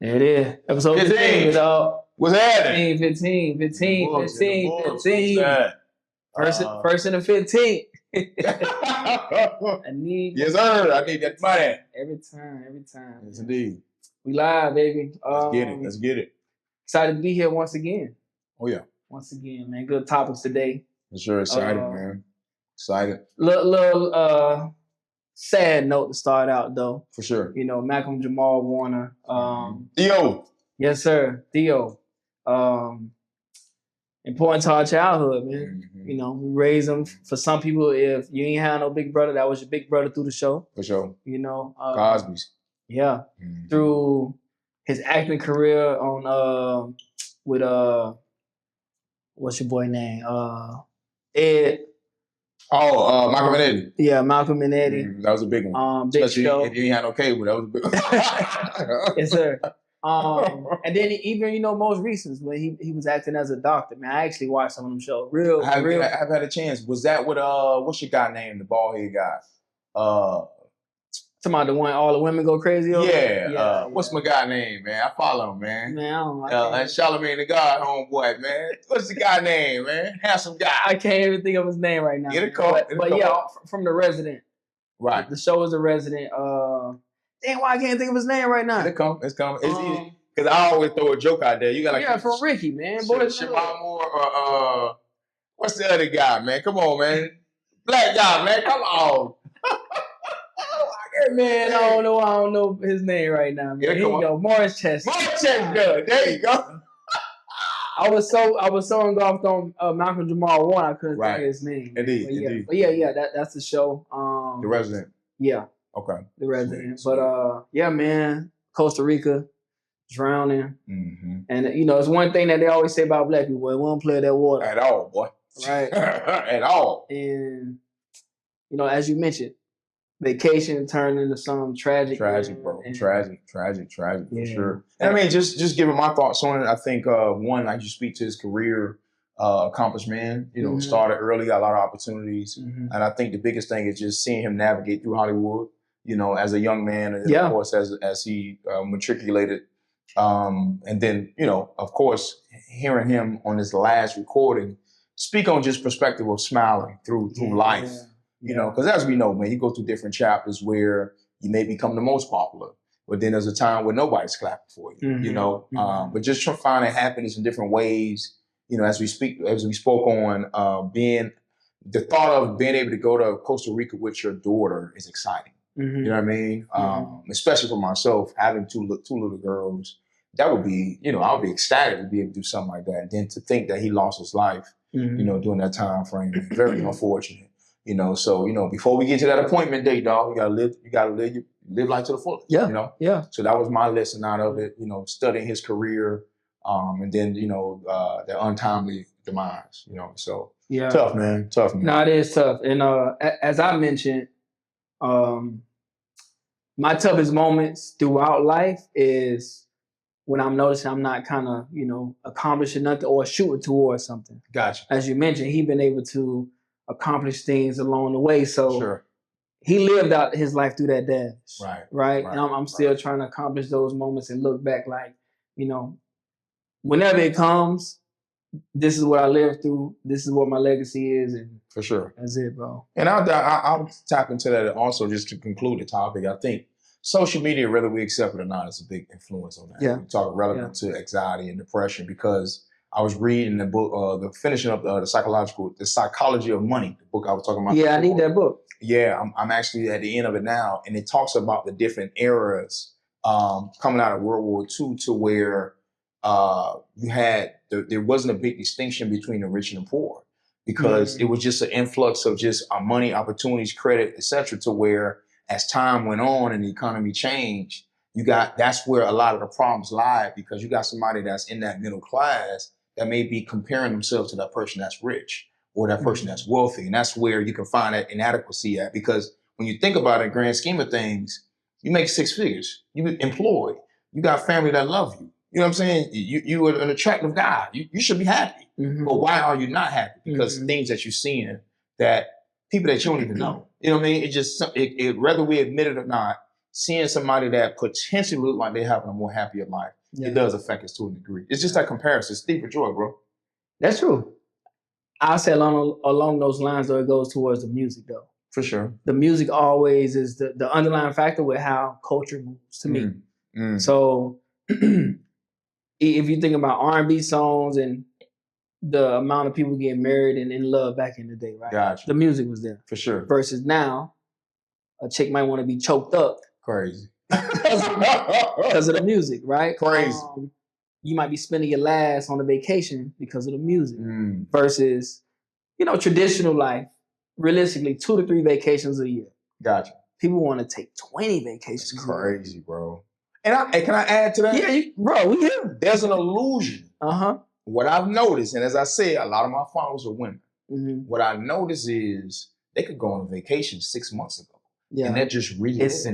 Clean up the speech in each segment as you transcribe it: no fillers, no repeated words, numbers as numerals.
There it is. Episode 15, dog. What's happening? 15. First and the 15th. I need. Yes, sir. I need that money. Every time. Yes, indeed. We live, baby. Let's get it. Excited to be here once again. Oh, yeah. Once again, man. Good topics today. For sure. Excited, man. Excited. Little sad note to start out, though. For sure. You know, Malcolm Jamal Warner. Theo. Yes, sir. Theo. Important to our childhood, man. Mm-hmm. You know, we raised them. For some people, if you ain't had no big brother, that was your big brother through the show. For sure. You know. Cosby's. Yeah. Mm-hmm. Through his acting career on with what's your boy name? Ed. Oh, Malcolm and Eddie. Yeah, Malcolm and Eddie. That was a big one. Big Especially show. if you ain't had no cable, that was a big one. Yes, sir. And then even, you know, most recent when he was acting as a doctor, man. I actually watched some of them shows. I've had a chance. Was that with what's your guy name? The bald head guy. Talking about the one all the women go crazy over? Yeah. What's my guy name, man? I follow him, man. Man, I don't know. That's Charlamagne the God, homeboy, man. What's the guy name, man? Handsome guy. I can't even think of his name right now. Get a call. But yeah, from The Resident. Right. The show is The Resident. Damn, why I can't think of his name right now? It's coming. It's easy. Because I always throw a joke out there. You got from Ricky, man. Jamal or what's the other guy, man? Come on, man. Black guy, man. Come on. Man, I don't know his name right now. Man. Here you go, Morris Chestnut. Morris Chestnut, there you go. I was so engulfed on Malcolm Jamal Warner, I couldn't think of his name. Indeed. But yeah, that's the show. The Resident. Yeah. Okay. The Resident. Sweet. But yeah, man, Costa Rica, drowning, and you know it's one thing that they always say about black people: we don't play that water at all, boy. Right. At all. And you know, as you mentioned. Vacation turned into something tragic. Tragic, bro. Tragic for sure. And I mean, just giving my thoughts on it, I think one, like you speak to his career accomplishment, you know, started early, got a lot of opportunities. And I think the biggest thing is just seeing him navigate through Hollywood, you know, as a young man, and of course as he matriculated. And then, you know, of course, hearing him on his last recording speak on just perspective of smiling through life. You know, because as we know, man, you go through different chapters where you may become the most popular, but then there's a time where nobody's clapping for you, you know. But just finding happiness in different ways, you know, as we spoke on the thought of being able to go to Costa Rica with your daughter is exciting. You know what I mean? Especially for myself, having two little girls, that would be, you know, I would be ecstatic to be able to do something like that. And then to think that he lost his life, you know, during that time frame, very unfortunate. You know, so, you know, before we get to that appointment date, dog, you gotta live life to the fullest. Yeah. You know? Yeah. So that was my lesson out of it, you know, studying his career, and then, you know, the untimely demise, you know. So tough, man. No, it is tough. And as I mentioned, my toughest moments throughout life is when I'm noticing I'm not kind of, you know, accomplishing nothing or shooting towards something. Gotcha. As you mentioned, he's been able to accomplish things along the way. So he lived out his life through that dance. Right. And I'm still trying to accomplish those moments and look back like, you know, whenever it comes, this is what I lived through. This is what my legacy is. And for sure. That's it, bro. And I'll tap into that also just to conclude the topic. I think social media, whether we accept it or not, is a big influence on that. Yeah. We talk relevant to anxiety and depression because I was reading the book, finishing up the Psychology of Money, the book I was talking about. Yeah, I need that book. Yeah, I'm actually at the end of it now, and it talks about the different eras coming out of World War II to where you had there wasn't a big distinction between the rich and the poor because it was just an influx of just money, opportunities, credit, etc. To where as time went on and the economy changed, that's where a lot of the problems lie because you got somebody that's in that middle class that may be comparing themselves to that person that's rich or that person that's wealthy. And that's where you can find that inadequacy at. Because when you think about it, grand scheme of things, you make 6 figures, you employed, you got family that love you. You know what I'm saying? You are an attractive guy. You should be happy. But why are you not happy? Because things that you're seeing that people that you don't even know. You know what I mean? It just, whether we admit it or not, seeing somebody that potentially look like they're having a more happier life, it does affect us to a degree. It's just that comparison. It's deeper joy, bro. That's true. I'll say along those lines, though, it goes towards the music, though. For sure. The music always is the underlying factor with how culture moves to me. So if you think about R&B songs and the amount of people getting married and in love back in the day, right? Gotcha. The music was there. For sure. Versus now, a chick might want to be choked up. Crazy. Because of the music, right? Crazy. You might be spending your last on a vacation because of the music. Versus, traditional life, realistically, 2 to 3 vacations a year. Gotcha. People want to take 20 vacations. It's crazy, bro. And can I add to that? Yeah, bro, we here. There's an illusion. Uh-huh. What I've noticed, and as I said, a lot of my followers are women. What I notice is they could go on vacation 6 months ago. Yeah. And they're just really yes,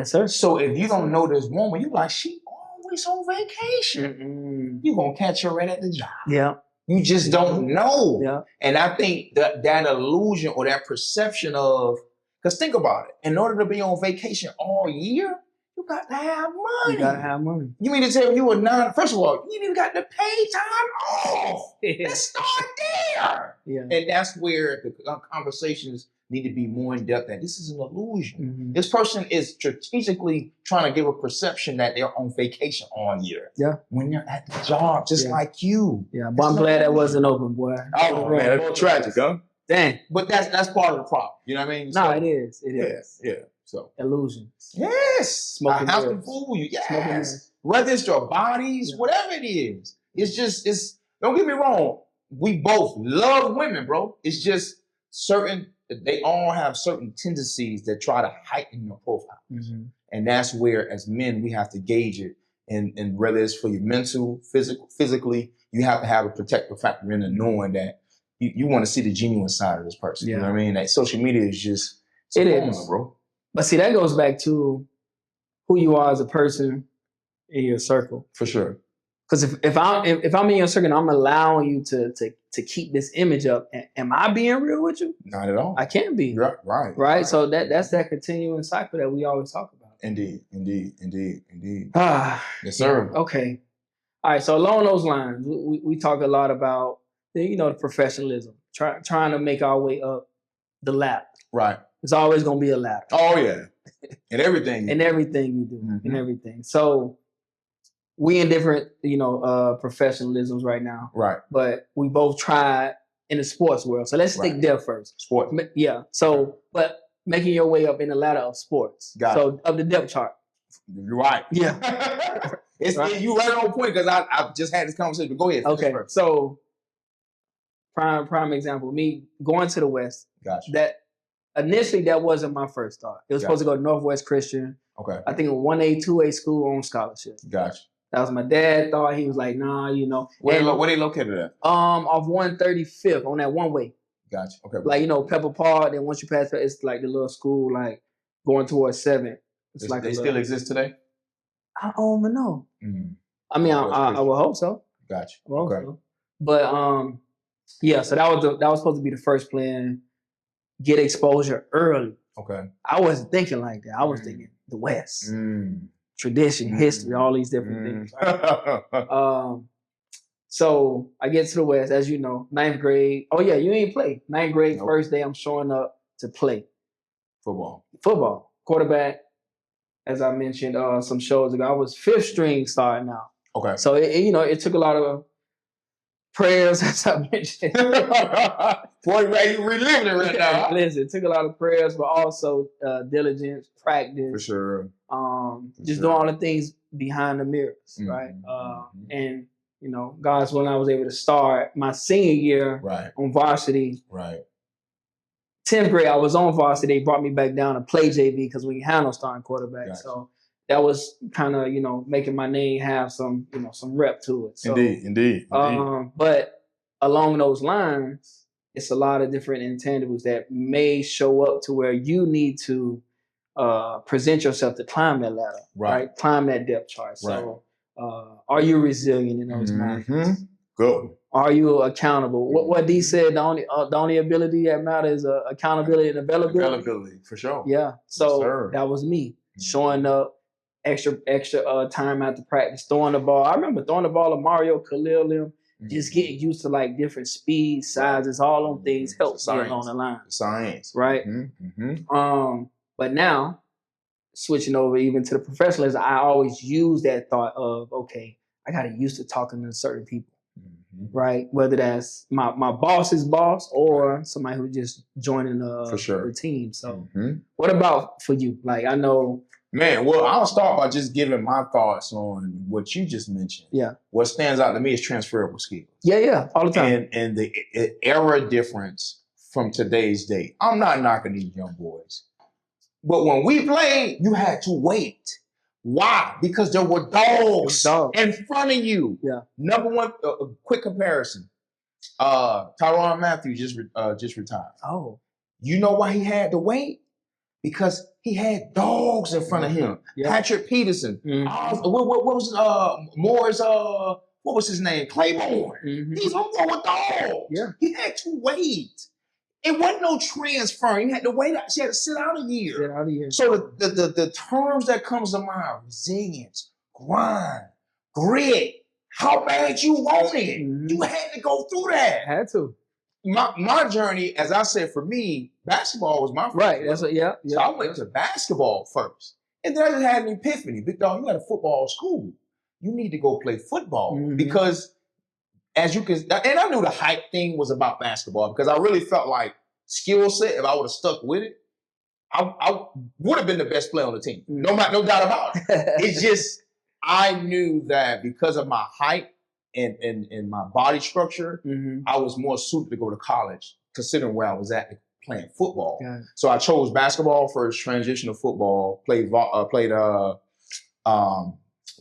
sir. So if you don't know this woman, you're like, she always on vacation. You're going to catch her right at the job. Yeah. You just don't know. Yeah. And I think that illusion or that perception of, because think about it, in order to be on vacation all year, you got to have money. You got to have money. You mean to tell me you were first of all, you even got to pay time off. Let's start there. Yeah. And that's where the conversations need to be more in depth. That this is an illusion. This person is strategically trying to give a perception that they're on vacation all year. Yeah. When they're at the job, just like you. Yeah. But I'm glad that wasn't open, boy. Oh man, that's tragic, huh? Dang. But that's part of the problem. You know what I mean? No, it is. It is. Yeah. So illusions. Yes. Smoking I have to fool you. Yes. Whether it's your bodies, whatever it is. It's don't get me wrong. We both love women, bro. It's just they all have certain tendencies that try to heighten your profile. And that's where, as men, we have to gauge it. And whether it's for your mental, physically, you have to have a protective factor in and knowing that you want to see the genuine side of this person. You know what I mean? That social media is just, it is, bro. But see, that goes back to who you are as a person in your circle. For sure. Because if I'm in your circle, and I'm allowing you to keep this image up. Am I being real with you? Not at all. I can't be. Right. So that's that continuing cycle that we always talk about. Indeed. Yes, sir. Yeah, okay. All right. So along those lines, we talk a lot about the professionalism, trying to make our way up the ladder. Right. It's always going to be a ladder. Oh yeah. In everything. In everything you do. In everything. So we in different, professionalisms right now. Right. But we both tried in the sports world. So let's stick there first. Sports. Yeah. So, but making your way up in the ladder of sports. So of the depth chart. You're right. Yeah. You right on point because I've just had this conversation. But go ahead. Okay. So prime example, me going to the West. Gotcha. That initially that wasn't my first thought. It was supposed to go to Northwest Christian. Okay. I think a 1A, 2A school on scholarship. Gotcha. That was my dad thought. He was like, nah, Where they located at? Off 135th on that one way. Gotcha. Okay. Like, Pepper Park, then once you pass that, it's like the little school, like going towards 7. It's like they still exist today? I don't even know. I mean, I would hope so. Gotcha. Okay. So. But yeah, so that was supposed to be the first plan. Get exposure early. Okay. I wasn't thinking like that. I was thinking the West. Tradition, history, all these different things. Right? So I get to the West, as you know, 9th grade. Oh yeah, you ain't play. 9th grade, first day I'm showing up to play. Football. Quarterback, as I mentioned some shows ago, I was 5th string starting out. Okay. So it took a lot of prayers, as I mentioned. Boy, you reliving it right now. Listen, it took a lot of prayers, but also diligence, practice. For sure. Doing all the things behind the mirrors, right? And God's willing, I was able to start my senior year on varsity. Right. 10th grade, I was on varsity. They brought me back down to play JV because we had no starting quarterback. Gotcha. So that was kind of, making my name have some, some rep to it. So, Indeed. But along those lines, it's a lot of different intangibles that may show up to where you need to present yourself to climb that ladder, right? Climb that depth chart. So are you resilient in those moments? Good. Are you accountable? What D said, the only ability that matters is accountability and availability. Availability, for sure. Yeah. So that was me. showing up, extra time after practice, throwing the ball. I remember throwing the ball to Mario, Khalil, just getting used to like different speeds, sizes, all them things help me along the line. Science. Right? But now, switching over even to the professionalism, I always use that thought of, okay, I got to used to talking to certain people, right? Whether that's my boss's boss or somebody who just joining the team. So what about for you? Like, I know... Man, well, I'll start by just giving my thoughts on what you just mentioned. Yeah. What stands out to me is transferable skills. Yeah, all the time. And the era difference from today's day. I'm not knocking these young boys. But when we played, you had to wait. Why? Because there were dogs in front of you. Yeah. Number one, quick comparison. Tyrann Mathieu just retired. Oh. You know why he had to wait? Because he had dogs in front of him. Yeah. Patrick Peterson. What was Moore's, what was his name? Claiborne. These are with dogs. Yeah. He had to wait. It wasn't no transfer. You had to wait. She had to sit out a year. So the terms that comes to mind: resilience, grind, grit. How bad you want it? You had to go through that. Had to. My journey, as I said, for me, basketball was my first. Right. That's what. Yeah. So I went to basketball first, and then I just had an epiphany. Big dog, you got a football school. You need to go play football because, as you can, and I knew the hype thing was about basketball because I really felt like skill set. If I would have stuck with it, I would have been the best player on the team. No doubt about it. It's just I knew that because of my height and my body structure, I was more suited to go to college, considering where I was at playing football. So I chose basketball first, transition to football, played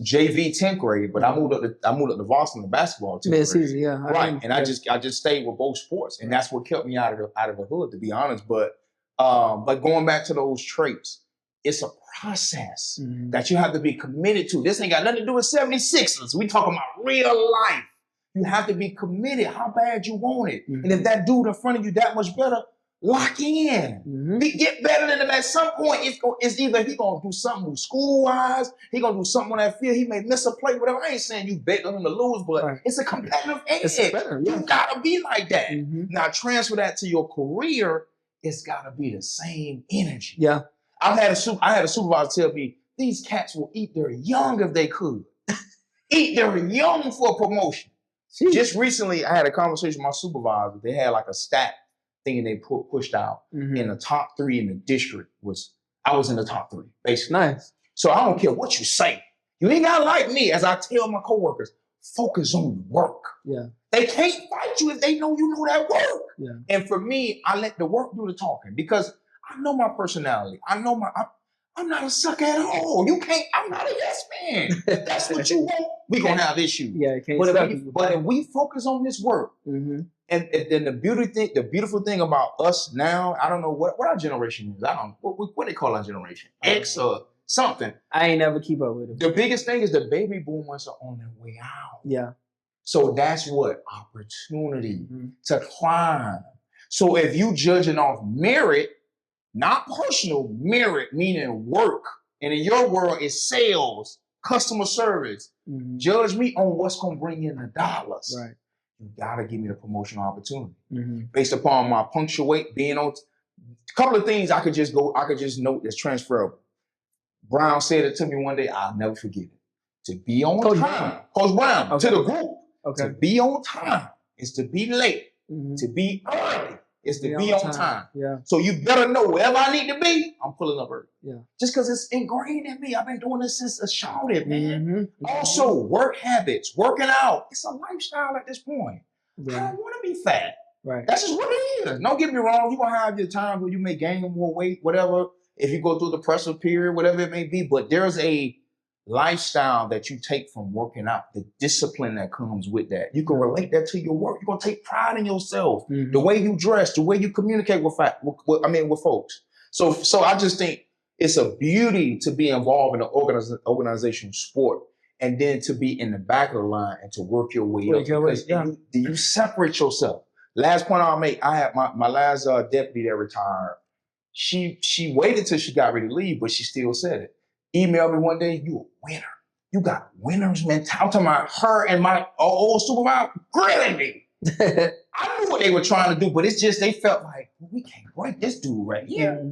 JV 10th grade, but I moved up to varsity in basketball too. Mid-season, yeah. Right. And I just stayed with both sports. And that's what kept me out of the hood, to be honest. But going back to those traits, it's a process that you have to be committed to. This ain't got nothing to do with 76ers. We talking about real life. You have to be committed how bad you want it. And if that dude in front of you that much better, lock in. Get better than him at some point. It's either he gonna do something school-wise, he gonna do something on that field, he may miss a play, whatever. I ain't saying you bet on him to lose, but it's a competitive edge. You gotta be like that. Now transfer that to your career, it's gotta be the same energy. Yeah. I had a supervisor tell me, these cats will eat their young if they could. Eat their young for a promotion. Jeez. Just recently, I had a conversation with my supervisor. They had like a stat thing they pushed out. In the top 3 in the district I was in the top 3, basically. Nice. So I don't care what you say. You ain't gotta like me, as I tell my coworkers, focus on the work. Yeah. They can't fight you if they know you know that work. Yeah. And for me, I let the work do the talking because I know my personality. I know I'm not a sucker at all. I'm not a yes man. If that's what you want, we're going to have issues. Yeah, you can't but if we focus on this work, and then the beautiful thing about us now, I don't know what our generation is. I don't know what they call our generation. X or something. I ain't never keep up with it. The biggest thing is the baby boomers are on their way out. Yeah. So that's what opportunity to climb. So if you judging off merit, not personal, merit, meaning work. And in your world, it's sales, customer service. Judge me on what's going to bring in the dollars. Right. You got to give me the promotional opportunity. Based upon my punctuate, being on a couple of things I could just note that's transferable. Brown said it to me one day. I'll never forget it. To be on time. Coach Brown, to the group. To be on time is to be late. To be early is to be on time. Yeah. So you better know wherever I need to be, I'm pulling up early. Yeah. Just because it's ingrained in me. I've been doing this since a child, man. Also, work habits, working out. It's a lifestyle at this point. I don't want to be fat. Right. That's just what it is. Don't get me wrong. You're going to have your times where you may gain more weight, whatever, if you go through the pressure period, whatever it may be. But there's a lifestyle that you take from working out, the discipline that comes with that. You can relate that to your work. You're going to take pride in yourself, the way you dress, the way you communicate with folks. So I just think it's a beauty to be involved in an organizational sport and then to be in the back of the line and to work your way up. Because you separate yourself. Last point I'll make, I had my last deputy that retired. She waited till she got ready to leave, but she still said it. emailed me one day, you a winner. You got winners mentality. I'm talking about her and my old supervisor grilling me. I knew what they were trying to do, but it's just they felt like, we can't break this dude right here.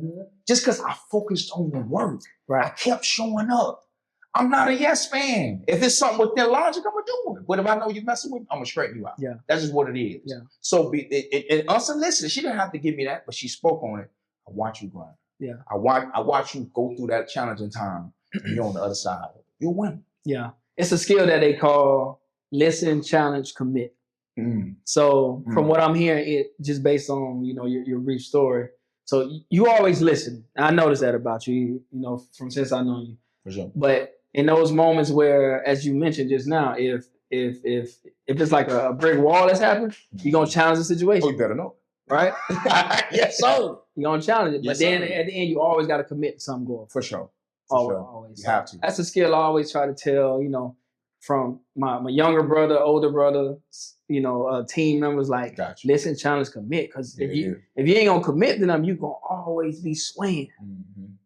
Just because I focused on the work. Right. I kept showing up. I'm not a yes man. If it's something within logic, I'm going to do it. But if I know you're messing with me, I'm going to straighten you out. Yeah. That's just what it is. Yeah. So unsolicited, she didn't have to give me that, but she spoke on it. I watch you grind. Yeah. I watch you go through that challenging time and you're on the other side. You'll win. Yeah. It's a skill that they call listen, challenge, commit. So from what I'm hearing, it just based on, your brief story. So you always listen. I noticed that about you, since I know you. For sure. But in those moments where, as you mentioned just now, if it's like a brick wall that's happened, you're gonna challenge the situation. Oh, you better know. Right? Yes, sir. You're gonna challenge it. But then at the end, you always gotta commit to something going. For sure. Always. You have to. That's a skill I always try to tell, from my younger brother, older brother, team members, like, listen, challenge, commit. Because if you ain't gonna commit to them, you're gonna always be swaying.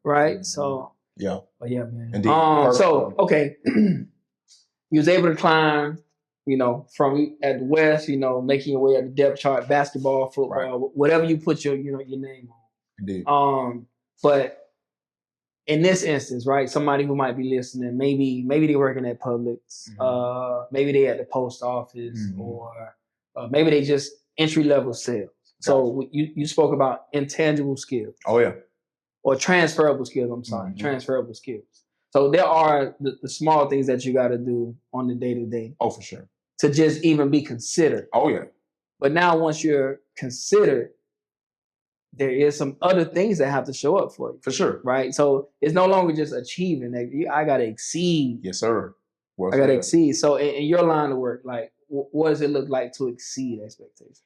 Right? So yeah. But yeah, man. Indeed. So okay. You was able to climb, from at the West, making your way at the depth chart, basketball, football, whatever you put your name on. Indeed. But in this instance, right, somebody who might be listening, maybe they working at Publix, maybe they at the post office, or maybe they just entry-level sales. So you spoke about intangible skills. Oh, yeah. Or transferable skills, I'm sorry, transferable skills. So there are the small things that you got to do on the day-to-day. Oh, for sure. To just even be considered. Oh, yeah. But now once you're considered, there is some other things that have to show up for you. For sure. Right? So it's no longer just achieving. I got to exceed. Yes, sir. I got to exceed. So in your line of work, like, what does it look like to exceed expectations?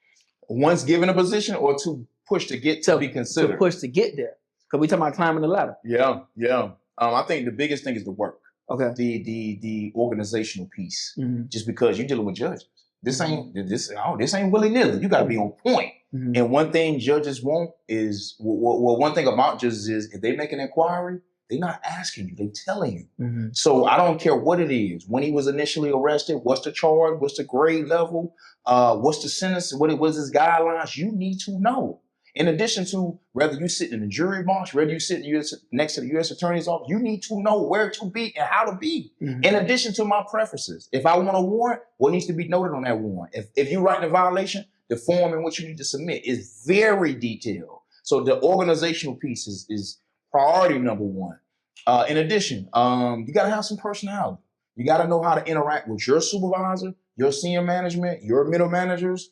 Once given a position, or to push to get to be considered? To push to get there. Because we talking about climbing the ladder. Yeah, yeah. I think the biggest thing is the work. Okay. The organizational piece. Just because you're dealing with judges. This ain't willy-nilly. You got to be on point. And one thing judges want is, one thing about judges is, if they make an inquiry, they're not asking you, they're telling you. So I don't care what it is. When he was initially arrested, what's the charge? What's the grade level? What's the sentence? What was his guidelines? You need to know. In addition to whether you sit in the jury box, whether you sit next to the U.S. Attorney's office, you need to know where to be and how to be. In addition to my preferences. If I want a warrant, what needs to be noted on that warrant? If you write a violation, the form in which you need to submit is very detailed. So the organizational piece is priority number one. In addition, you got to have some personality. You got to know how to interact with your supervisor, your senior management, your middle managers,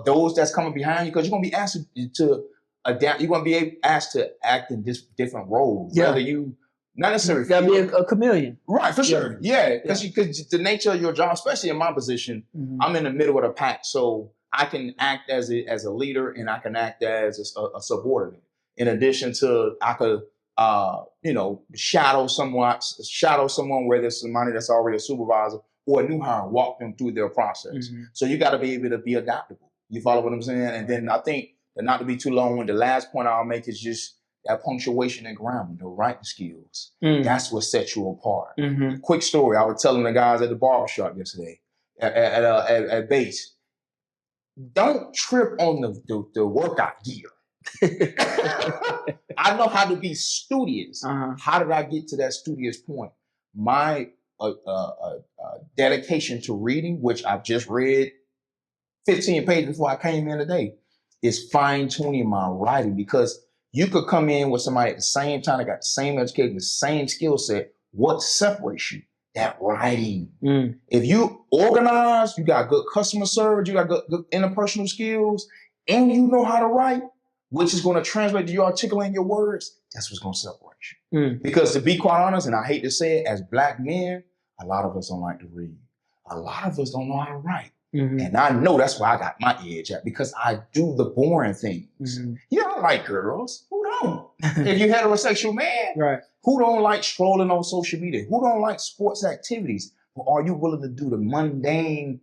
those that's coming behind you, because you're going to be asked to adapt. You're going to be asked to act in different roles. Yeah. Whether you, not necessarily. You got to be a chameleon. Right, for sure. Yeah, because the nature of your job, especially in my position, I'm in the middle of the pack. So I can act as a leader, and I can act as a subordinate. In addition to, I could, shadow someone where there's somebody that's already a supervisor or a new hire, walk them through their process. So you got to be able to be adaptable. You follow what I'm saying? And then I think that, not to be too long, the last point I'll make is just that punctuation and grammar, the writing skills. That's what sets you apart. Quick story. I was telling the guys at the barbershop yesterday at base, don't trip on the workout gear. I know how to be studious. How did I get to that studious point? My dedication to reading, which I've just read 15 pages before I came in today, is fine-tuning my writing, because you could come in with somebody at the same time that got the same education, the same skill set. What separates you? That writing. If you organize, you got good customer service, you got good interpersonal skills, and you know how to write, which is going to translate to you articulating your words, that's what's going to separate you. Because to be quite honest, and I hate to say it, as Black men, a lot of us don't like to read. A lot of us don't know how to write. And I know that's where I got my edge at, because I do the boring things. You don't like girls. Who don't? If you're heterosexual man, right? Who don't like strolling on social media? Who don't like sports activities? But are you willing to do the mundane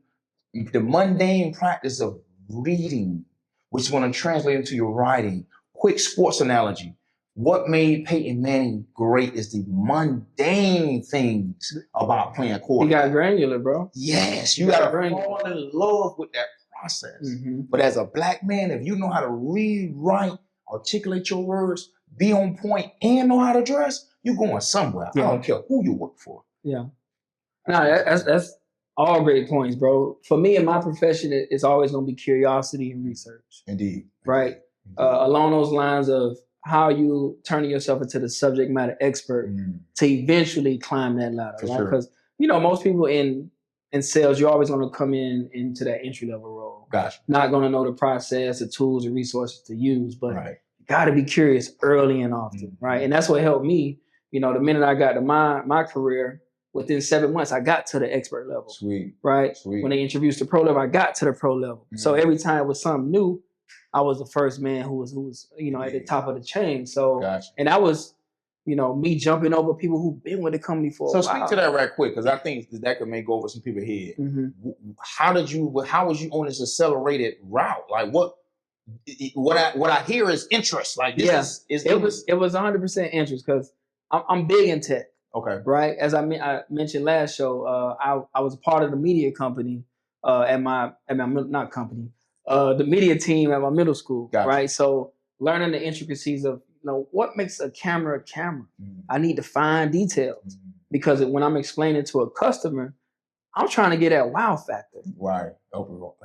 practice of reading, which is going to translate into your writing? Quick sports analogy. what made Peyton Manning great is the mundane things about playing quarterback. He got granular, bro. Yes, you got to fall in love with that process. But as a black man, if you know how to read, write, articulate your words, be on point, and know how to dress, you're going somewhere. I don't care who you work for. Yeah. No, that's all great points, bro. For me in my profession, it's always going to be curiosity and research. Indeed. Right? Along those lines of how you turning yourself into the subject matter expert to eventually climb that ladder. For right? Because, you know, most people in sales, you're always going to come into that entry-level role. Gotcha. Not going to know the process, the tools, and resources to use, but you got to be curious early and often, right? And that's what helped me. You know, the minute I got to my career, within 7 months, I got to the expert level. Sweet. Right? Sweet. When they introduced the pro level, I got to the pro level. So every time it was something new, I was the first man who was you know, at the top of the chain. So, and that was, you know, me jumping over people who've been with the company for a while. So speak to that right quick, because I think that could make go over some people's head. How was you on this accelerated route? Like what I hear is interest. Like this it was 100% interest because I'm big in tech. Okay. Right. As I mentioned last show, I was a part of the media company at my not company, the media team at my middle school. Gotcha. Right. So learning the intricacies of, you know, what makes a camera a camera. I need to find details because when I'm explaining to a customer, I'm trying to get that wow factor. Right.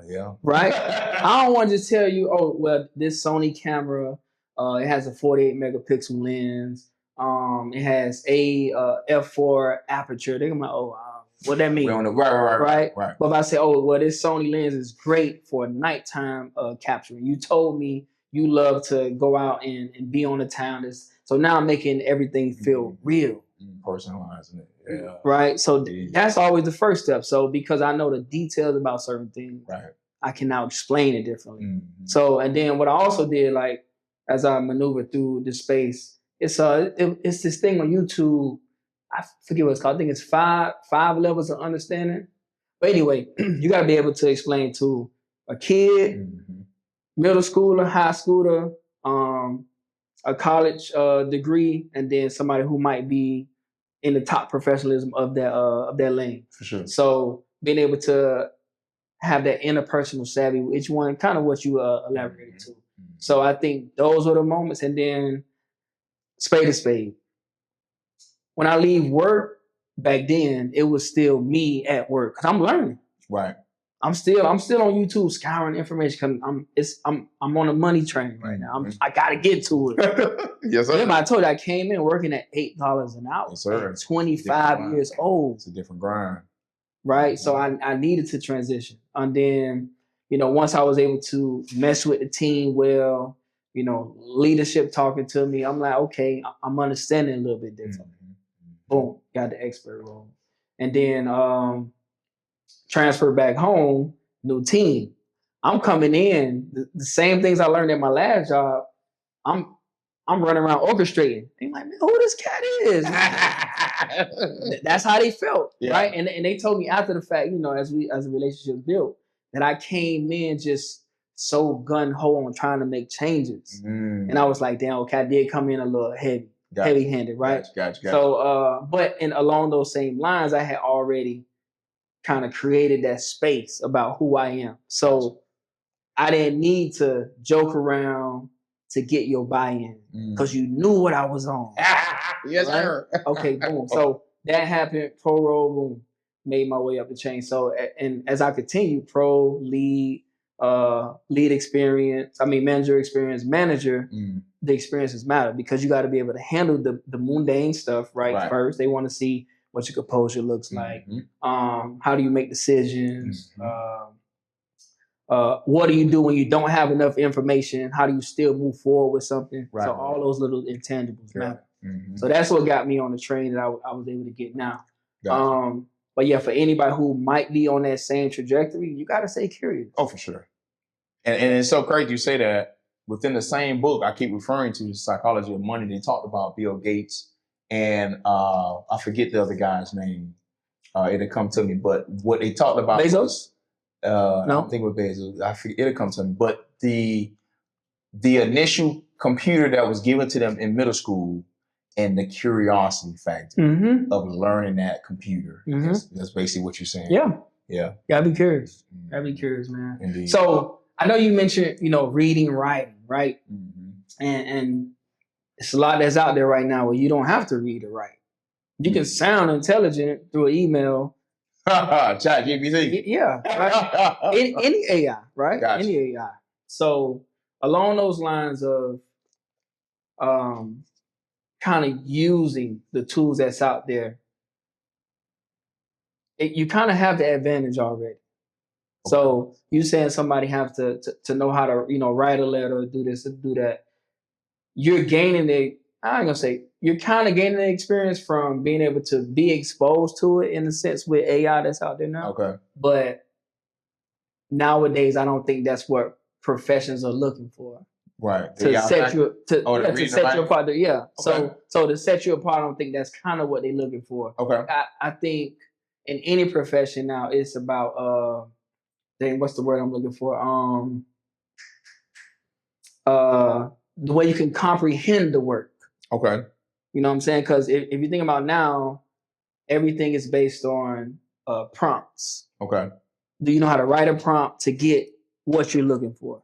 Yeah. Right. I don't want to just tell you, oh, well, this Sony camera, it has a 48 megapixel lens. It has a f4 aperture. They're like, oh, what that mean? Right. But if I say, oh, well, this Sony lens is great for nighttime capturing. You told me you love to go out and be on the town. So now I'm making everything feel real. Personalizing it. Yeah. Right. So that's always the first step. So because I know the details about certain things, I can now explain it differently. So, and then what I also did, like, as I maneuvered through the space, it's this thing on YouTube. I forget what it's called. I think it's five levels of understanding. But anyway, you got to be able to explain to a kid, middle schooler, high schooler, a college degree, and then somebody who might be in the top professionalism of their lane. For sure. So being able to have that interpersonal savvy, each one, kind of what you elaborated to. So I think those were the moments, and then spade to spade. When I leave work, back then it was still me at work because I'm learning. Right. I'm still on YouTube scouring information because I'm on a money train right now. I gotta get to it. Yes, sir. Remember I told you I came in working at $8 an hour. Yes, sir. At 25 years old. It's a different grind. Right. So I needed to transition. And then, you know, once I was able to mesh with the team well, you know, leadership talking to me, I'm like, okay, I'm understanding a little bit different. Boom, got the expert role. And then transfer back home, new team. I'm coming in, the same things I learned at my last job, I'm running around orchestrating. They're like, man, who this cat is? That's how they felt, right? And they told me after the fact, you know, as the relationship built, that I came in just so gun-ho on trying to make changes. And I was like, damn, okay, I did come in a little heavy-handed, right? Gotcha. So, but along those same lines, I had already kind of created that space about who I am. So I didn't need to joke around to get your buy-in because you knew what I was on. Yes, right? Sir. Okay, boom. So that happened, pro role, boom, made my way up the chain. So, and as I continue, pro, lead experience, manager experience, the experiences matter because you got to be able to handle the mundane stuff right first. They want to see what your composure looks like. How do you make decisions? What do you do when you don't have enough information? How do you still move forward with something? So all those little intangibles matter. So that's what got me on the train that I was able to get now. But yeah, for anybody who might be on that same trajectory, you got to stay curious. Oh, for sure. And it's so crazy you say that. Within the same book I keep referring to, The Psychology of Money, they talked about Bill Gates and I forget the other guy's name. It'll come to me. But what they talked about Bezos? No. I don't think it was Bezos. I forget, it'll come to me. But the initial computer that was given to them in middle school and the curiosity factor of learning that computer. That's basically what you're saying. Yeah. Yeah. Gotta be curious. Gotta be curious, man. Indeed. So I know you mentioned, reading, writing, right? And it's a lot that's out there right now where you don't have to read or write. You can sound intelligent through an email. Chat GPT. Yeah. Right? Any AI, right? Gotcha. Any AI. So along those lines of kind of using the tools that's out there, you kind of have the advantage already. Okay. So you saying somebody have to know how to, write a letter or do this or do that. You're gaining you're kind of gaining the experience from being able to be exposed to it in the sense with AI that's out there now. Okay. But nowadays, I don't think that's what professions are looking for. Right. To set you apart. Yeah. Okay. So to set you apart, I don't think that's kind of what they're looking for. Okay. I think in any profession now, it's about what's the word I'm looking for? The way you can comprehend the work. Okay. You know what I'm saying? Because if you think about now, everything is based on prompts. Okay. Do you know how to write a prompt to get what you're looking for?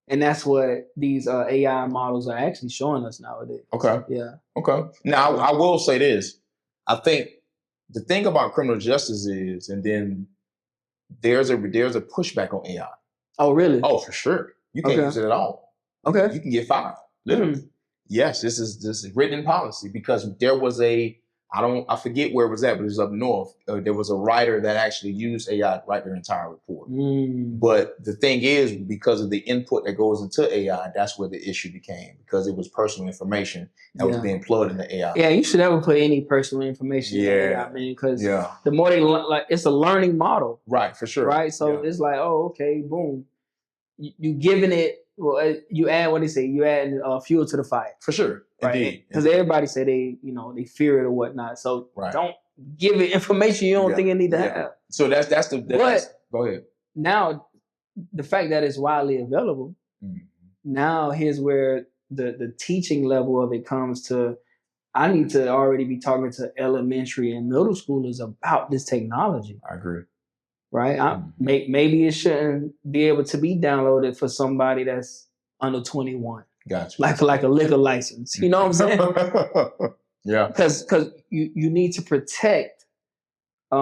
And that's what these AI models are actually showing us nowadays. Okay. Yeah. Okay. Now, I will say this. I think the thing about criminal justice is, and then there's a pushback on AI. Oh, really? Oh, for sure. You can't use it at all. Okay. You can get fired. Literally. Yes, this is written in policy because there was I forget where it was at, but it was up north. There was a writer that actually used AI to write their entire report. But the thing is, because of the input that goes into AI, that's where the issue became, because it was personal information that was being plugged into AI. Yeah, you should never put any personal information in AI, man, because the more it's a learning model. Right, for sure. Right? So it's like, oh, okay, boom. You giving it, you add, what they say, you add fuel to the fire. For sure. Right? Because everybody say they fear it or whatnot. So don't give it information you don't think it need to have. So go ahead. Now, the fact that it's widely available, now here's where the teaching level of it comes to. I need to already be talking to elementary and middle schoolers about this technology. I agree. Right? Maybe it shouldn't be able to be downloaded for somebody that's under 21. Gotcha. Like a liquor license. You know what I'm saying? Yeah. Because you need to protect. You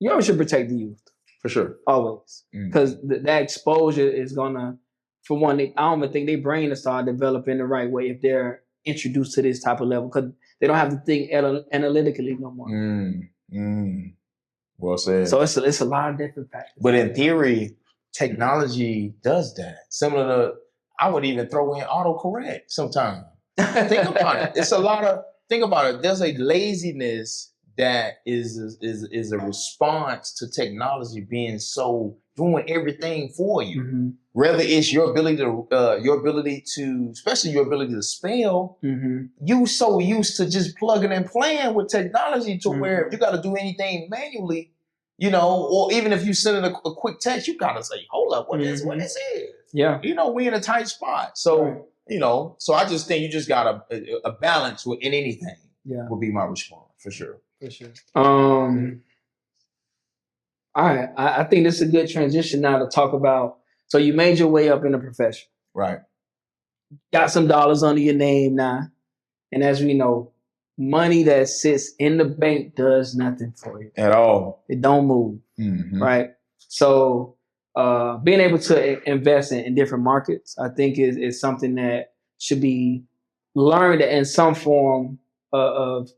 always should protect the youth. For sure. Always. Because that exposure is gonna, for one, I don't even think their brain will start developing the right way if they're introduced to this type of level, because they don't have to think analytically no more. Well said. So it's a lot of different factors. But in theory, technology does that. Similar to, I would even throw in autocorrect sometimes. Think about it. Think about it. There's a laziness that is a response to technology being doing everything for you. Whether it's your ability to, especially your ability to spell, you so used to just plugging and playing with technology to where if you got to do anything manually, or even if you send in a quick text, you got to say, hold up, what this is? Yeah. We in a tight spot. So, so I just think you just got a balance in anything would be my response, for sure. For sure. All right. I think this is a good transition now to talk about, so you made your way up in the profession. Right. Got some dollars under your name now. And as we know, money that sits in the bank does nothing for you. At all. It don't move. Right? So being able to invest in different markets, I think is something that should be learned in some form of,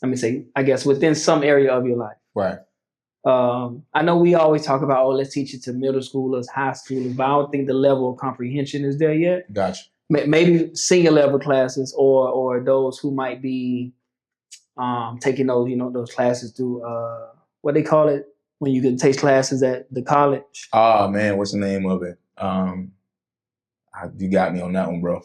let me say, I guess, within some area of your life. Right. I know we always talk about, let's teach it to middle schoolers, high schoolers, but I don't think the level of comprehension is there yet. Gotcha. Maybe senior level classes or those who might be taking those, those classes through, what they call it when you can take classes at the college. Oh, man, what's the name of it? You got me on that one, bro.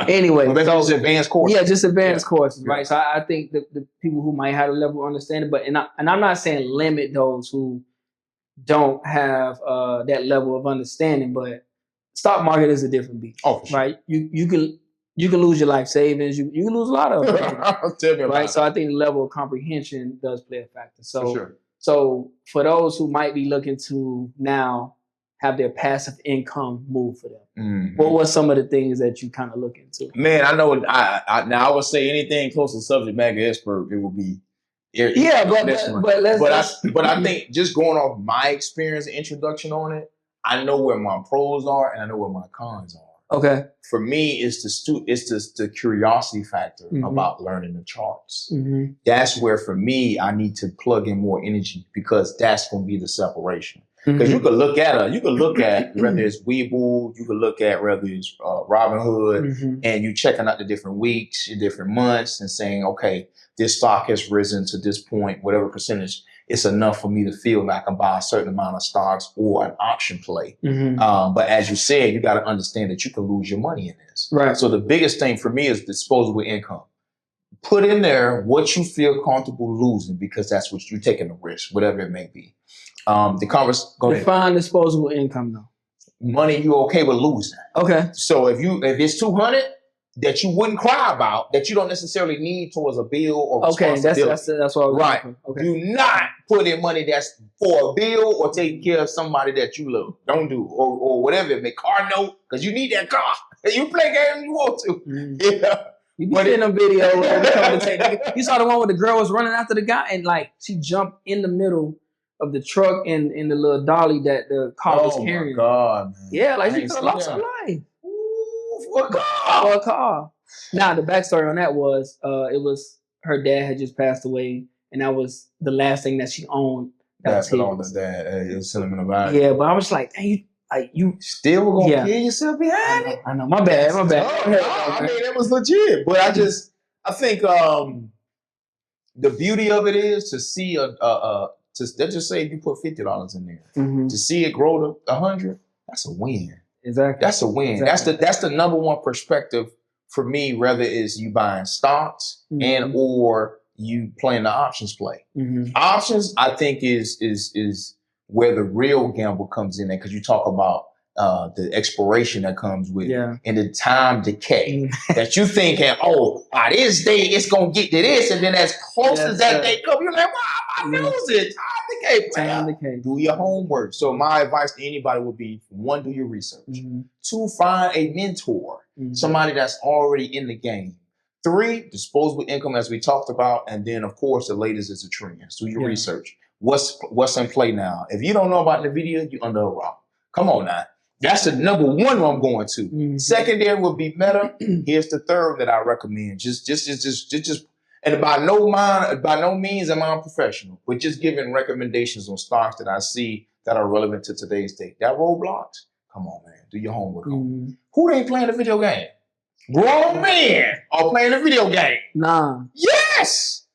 Anyway, so just advanced courses. Yeah, just advanced courses, right? So I think the people who might have a level of understanding, and I'm not saying limit those who don't have that level of understanding, but stock market is a different beast. Oh, for sure. Right? You can lose your life savings. You can lose a lot of it. Right? So I think the level of comprehension does play a factor. So, for sure. So for those who might be looking to now have their passive income move for them, what were some of the things that you kind of look into? Man, I know. Now I would say anything close to subject matter expert, it would be. But I think just going off my experience and introduction on it, I know where my pros are and I know where my cons are. Okay. For me, it's the curiosity factor about learning the charts. That's where, for me, I need to plug in more energy because that's going to be the separation. Because you could look at whether it's Webull, you could look at whether it's Robinhood, and you checking out the different weeks, your different months, and saying, okay, this stock has risen to this point, whatever percentage, it's enough for me to feel like I can buy a certain amount of stocks or an option play. But as you said, you got to understand that you can lose your money in this. Right. So the biggest thing for me is disposable income. Put in there what you feel comfortable losing because that's what you're taking the risk, whatever it may be. Go ahead. Define disposable income though. Money you okay with losing. Okay. So if it's 200 that you wouldn't cry about, that you don't necessarily need towards a bill or responsibility. That's what I was right. Okay. Do not put in money that's for a bill or taking care of somebody that you love. Don't do or whatever it may. Car note because you need that car. You play games you want to. Yeah. You be seeing a video. You saw the one where the girl was running after the guy and like she jumped in the middle of the truck and in the little dolly that the car was carrying. Oh my God, man. Yeah, like she could have lost her life. Ooh, for a car. Now the backstory on that was it was her dad had just passed away and that was the last thing that she owned. That's all the dad. It was sentimental value. Yeah, but I was like, dang, you still gonna kill yourself behind it? I know. My bad. I mean, it was legit, but I think the beauty of it is to see let's just say if you put $50 in there, to see it grow to 100, that's a win. Exactly. That's a win. Exactly. That's the number one perspective for me, whether it's you buying stocks and or you playing the options play. Options, I think, is where the real gamble comes in there because you talk about the expiration that comes with it and the time decay that you thinking, by this day it's gonna get to this, and then as close as that day comes, you're like, wow, I lose it. Time decay. Do your homework. So my advice to anybody would be: 1, do your research. 2, find a mentor, somebody that's already in the game. 3, disposable income, as we talked about, and then of course the latest is a trend. So your research. What's in play now? If you don't know about NVIDIA, you're under a rock. Come on now. That's the number one I'm going to. Secondary would be Meta. Here's the third that I recommend. Just, and by no means am I a professional, but just giving recommendations on stocks that I see that are relevant to today's date. That Roblox, come on, man, do your homework on. Who ain't playing a video game? Grown men are playing a video game. Nah. Yes.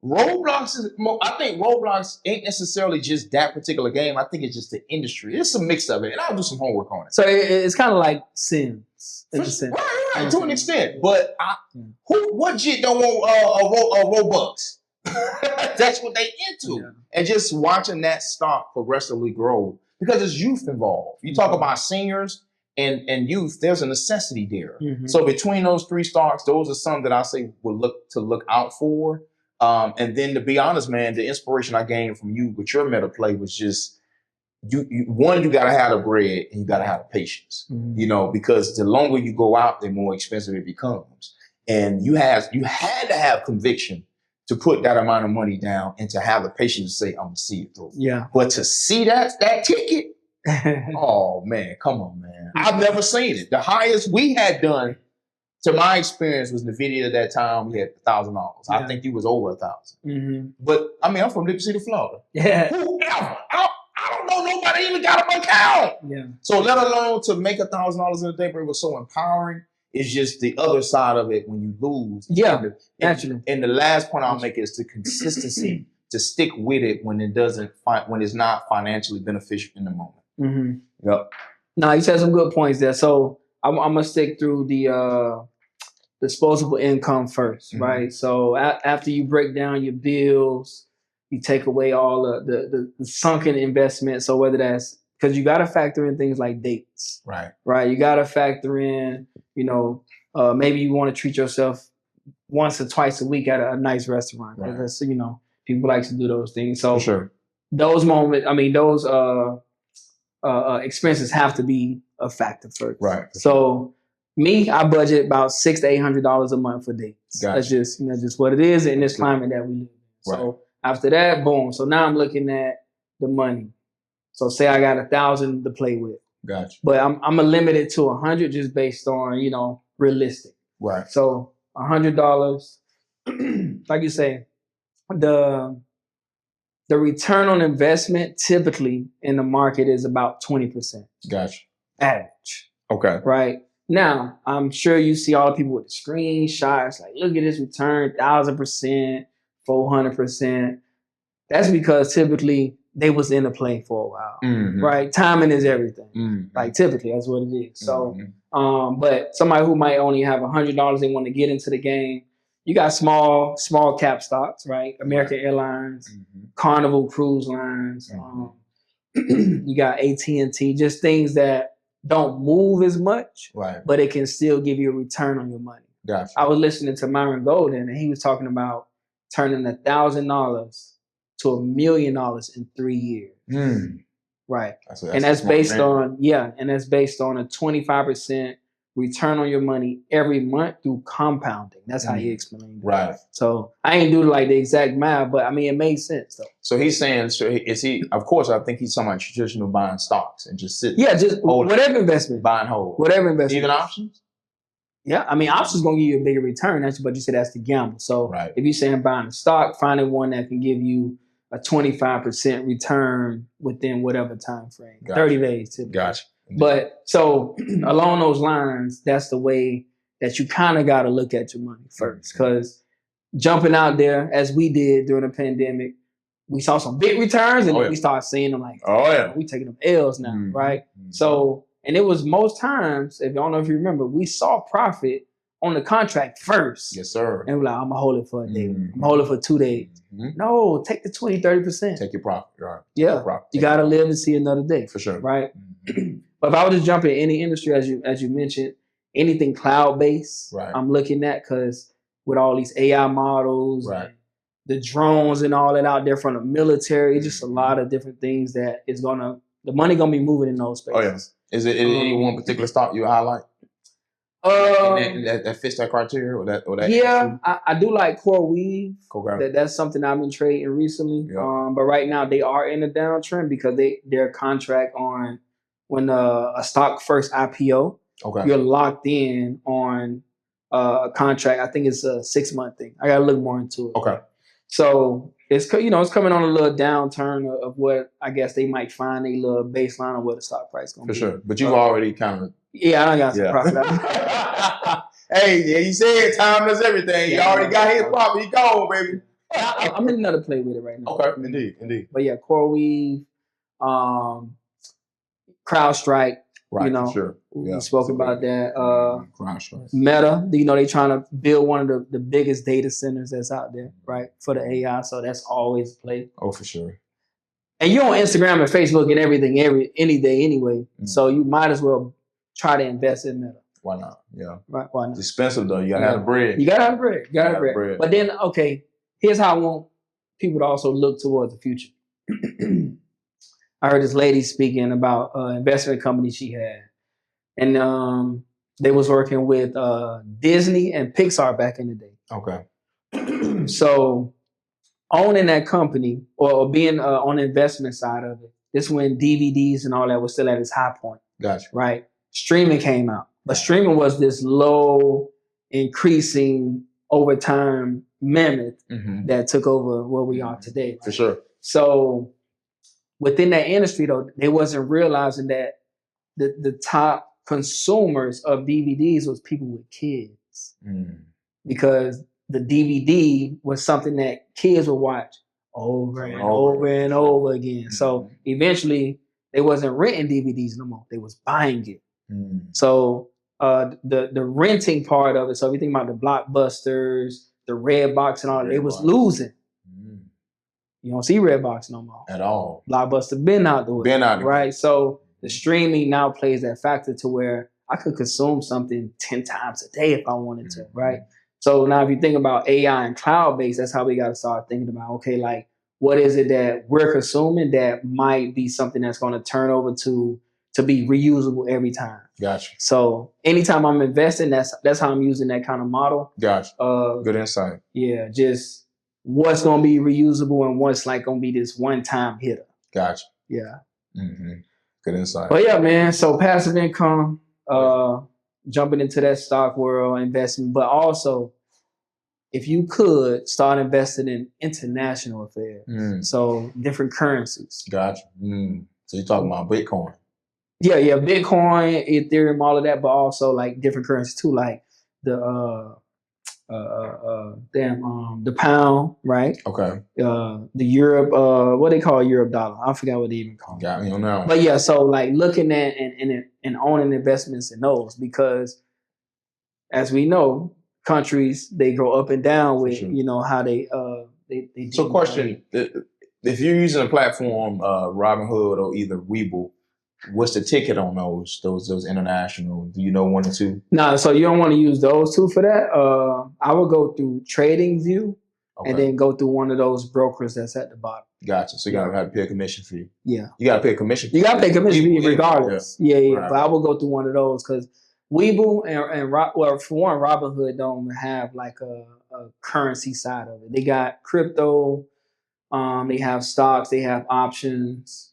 Roblox I think Roblox ain't necessarily just that particular game. I think it's just the industry. It's a mix of it, and I'll do some homework on it. So it's kind of like Sims. Right, to an extent. But what jit don't want Robux? That's what they into. Yeah. And just watching that stock progressively grow because there's youth involved. You talk about seniors and youth, there's a necessity there. So between those 3 stocks, those are some that I say would look out for. And then to be honest, man, the inspiration I gained from you with your meta play was just you gotta have the bread and you gotta have the patience, because the longer you go out, the more expensive it becomes. And you had to have conviction to put that amount of money down and to have the patience to say, I'm gonna see it through. Yeah. But to see that ticket, oh man, come on, man. I've never seen it. The highest we had done, to my experience, was NVIDIA at that time. We had $1,000. I think he was over 1,000. But I mean, I'm from Liberty City, Florida. Yeah. Whoever. I don't know nobody even got an account. Yeah. So let alone to make $1,000 in a day, but it was so empowering. It's just the other side of it when you lose. Yeah, naturally. And the last point I'll make is the consistency to stick with it when it's not financially beneficial in the moment. Yep. No, you said some good points there. So I'm gonna stick through the disposable income first, right? So after you break down your bills, you take away all the sunken investment. So whether that's because you got to factor in things like dates. Right. You got to factor in, maybe you want to treat yourself once or twice a week at a nice restaurant. Right. That's, people like to do those things. So those moments, those expenses have to be a factor first. Right. So me, I budget about $600 to $800 a month for dates. Gotcha. That's just what it is in this climate that we live in. Right. So after that, boom. So now I'm looking at the money. So say I got 1,000 to play with. Gotcha. But I'm gonna limit it to 100 just based on, realistic. Right. So $100, like you say, the return on investment typically in the market is about 20%. Gotcha. Average. Okay. Right. Now, I'm sure you see all the people with the screenshots, like, look at this return, 1,000%, 400%. That's because typically they was in the play for a while, right? Timing is everything. Like typically, that's what it is. So, but somebody who might only have $100 they want to get into the game, you got small cap stocks, right? American Airlines, Carnival Cruise Lines, you got AT&T, just things that don't move as much, right? But it can still give you a return on your money. Gotcha. I was listening to Myron Golden, and he was talking about turning $1,000 to $1 million in 3 years. Right. And that's based on a 25% return on your money every month through compounding. That's how he explained it. Right. So I ain't do like the exact math, but it made sense though. So he's saying, of course, I think he's talking about traditional buying stocks and just sitting. Yeah, just whatever investment. Buy and hold. Whatever investment. Even options? Yeah, options going to give you a bigger return, but you said that's the gamble. So if you're saying buying a stock, finding one that can give you a 25% return within whatever time frame, gotcha. 30 days typically. Gotcha. But so along those lines, that's the way that you kind of got to look at your money first. Because jumping out there, as we did during the pandemic, we saw some big returns and then we started seeing them like, we taking them L's now, right? So, and it was most times, I don't know if you remember, we saw profit on the contract first. Yes, sir. And we're like, I'm going to hold it for a day. I'm going to hold it for 2 days. No, take the 20, 30%. Take your profit, right? Yeah. You got to live and see another day. For sure. Right? But if I would just jump in any industry, as you mentioned, anything cloud-based, I'm looking at, because with all these AI models, the drones and all that out there from the military, just a lot of different things that is the money going to be moving in those spaces. Oh, yeah. Is it any one particular stock you highlight? That fits that criteria or that yeah, I do like CoreWeave. That's something I've been trading recently. Yep. But right now they are in a downtrend because their contract on when a stock first IPO, you're locked in on a contract. I think it's a 6-month thing. I gotta look more into it. Okay. So it's coming on a little downturn of what I guess they might find a little baseline of what the stock price gonna be. For sure. But you've already kind of I done got some profit. Hey, you said time does everything. You already got his profit. You go, baby. I'm in another play with it right now. Okay, indeed. But yeah, CoreWeave, CrowdStrike. Right, for sure. We spoke about that. Meta, they trying to build one of the biggest data centers that's out there, right, for the AI. So that's always a play. Oh, for sure. And you're on Instagram and Facebook and everything any day anyway. So you might as well try to invest in Meta. Why not? Yeah. Right. Why not? It's expensive though. You gotta have the bread. You gotta have bread. You gotta have bread. But then, here's how I want people to also look towards the future. I heard this lady speaking about investment company she had. And they was working with Disney and Pixar back in the day. Okay. So owning that company or being on the investment side of it, this when DVDs and all that was still at its high point. Gotcha. Right? Streaming came out. But streaming was this low, increasing over time mammoth that took over where we are today. Right? For sure. So within that industry, though, they wasn't realizing that the top consumers of DVDs was people with kids. Because the DVD was something that kids would watch over and over and over again. So eventually they wasn't renting DVDs no more. They was buying it. So the renting part of it, so if you think about the Blockbusters, the Red Box and all that, they was losing. You don't see Redbox no more. At all. Blockbuster been out the way. Been out the way. Right? So the streaming now plays that factor to where I could consume something 10 times a day if I wanted to, right? So now if you think about AI and cloud-based, that's how we got to start thinking about, okay, like, what is it that we're consuming that might be something that's going to turn over to be reusable every time? Gotcha. So anytime I'm investing, that's how I'm using that kind of model. Gotcha. Good insight. Yeah, just what's going to be reusable and what's like going to be this one-time hitter. Gotcha. Yeah. Mm-hmm. Good insight. But yeah, man, so passive income, jumping into that stock world, investment, but also if you could start investing in international affairs, so different currencies. Gotcha. So you're talking about Bitcoin? Yeah, Bitcoin, Ethereum, all of that, but also like different currencies too, like the the pound, right? Okay. The Europe, what they call Europe dollar? I forgot what they even call it. Got me on that one. But yeah, so like looking at and owning investments in those, because as we know, countries, they go up and down with how they So question, if you're using a platform, Robinhood or either Webull, what's the ticket on those international? Do you know one or two? No, so you don't want to use those two for that. I would go through TradingView and then go through one of those brokers that's at the bottom. Gotcha. So you gotta have to pay a commission fee. Yeah. You gotta pay a commission fee. You gotta pay a commission fee regardless. Yeah. Right. But I will go through one of those because Webull and for one, Robinhood don't have like a currency side of it. They got crypto, they have stocks, they have options,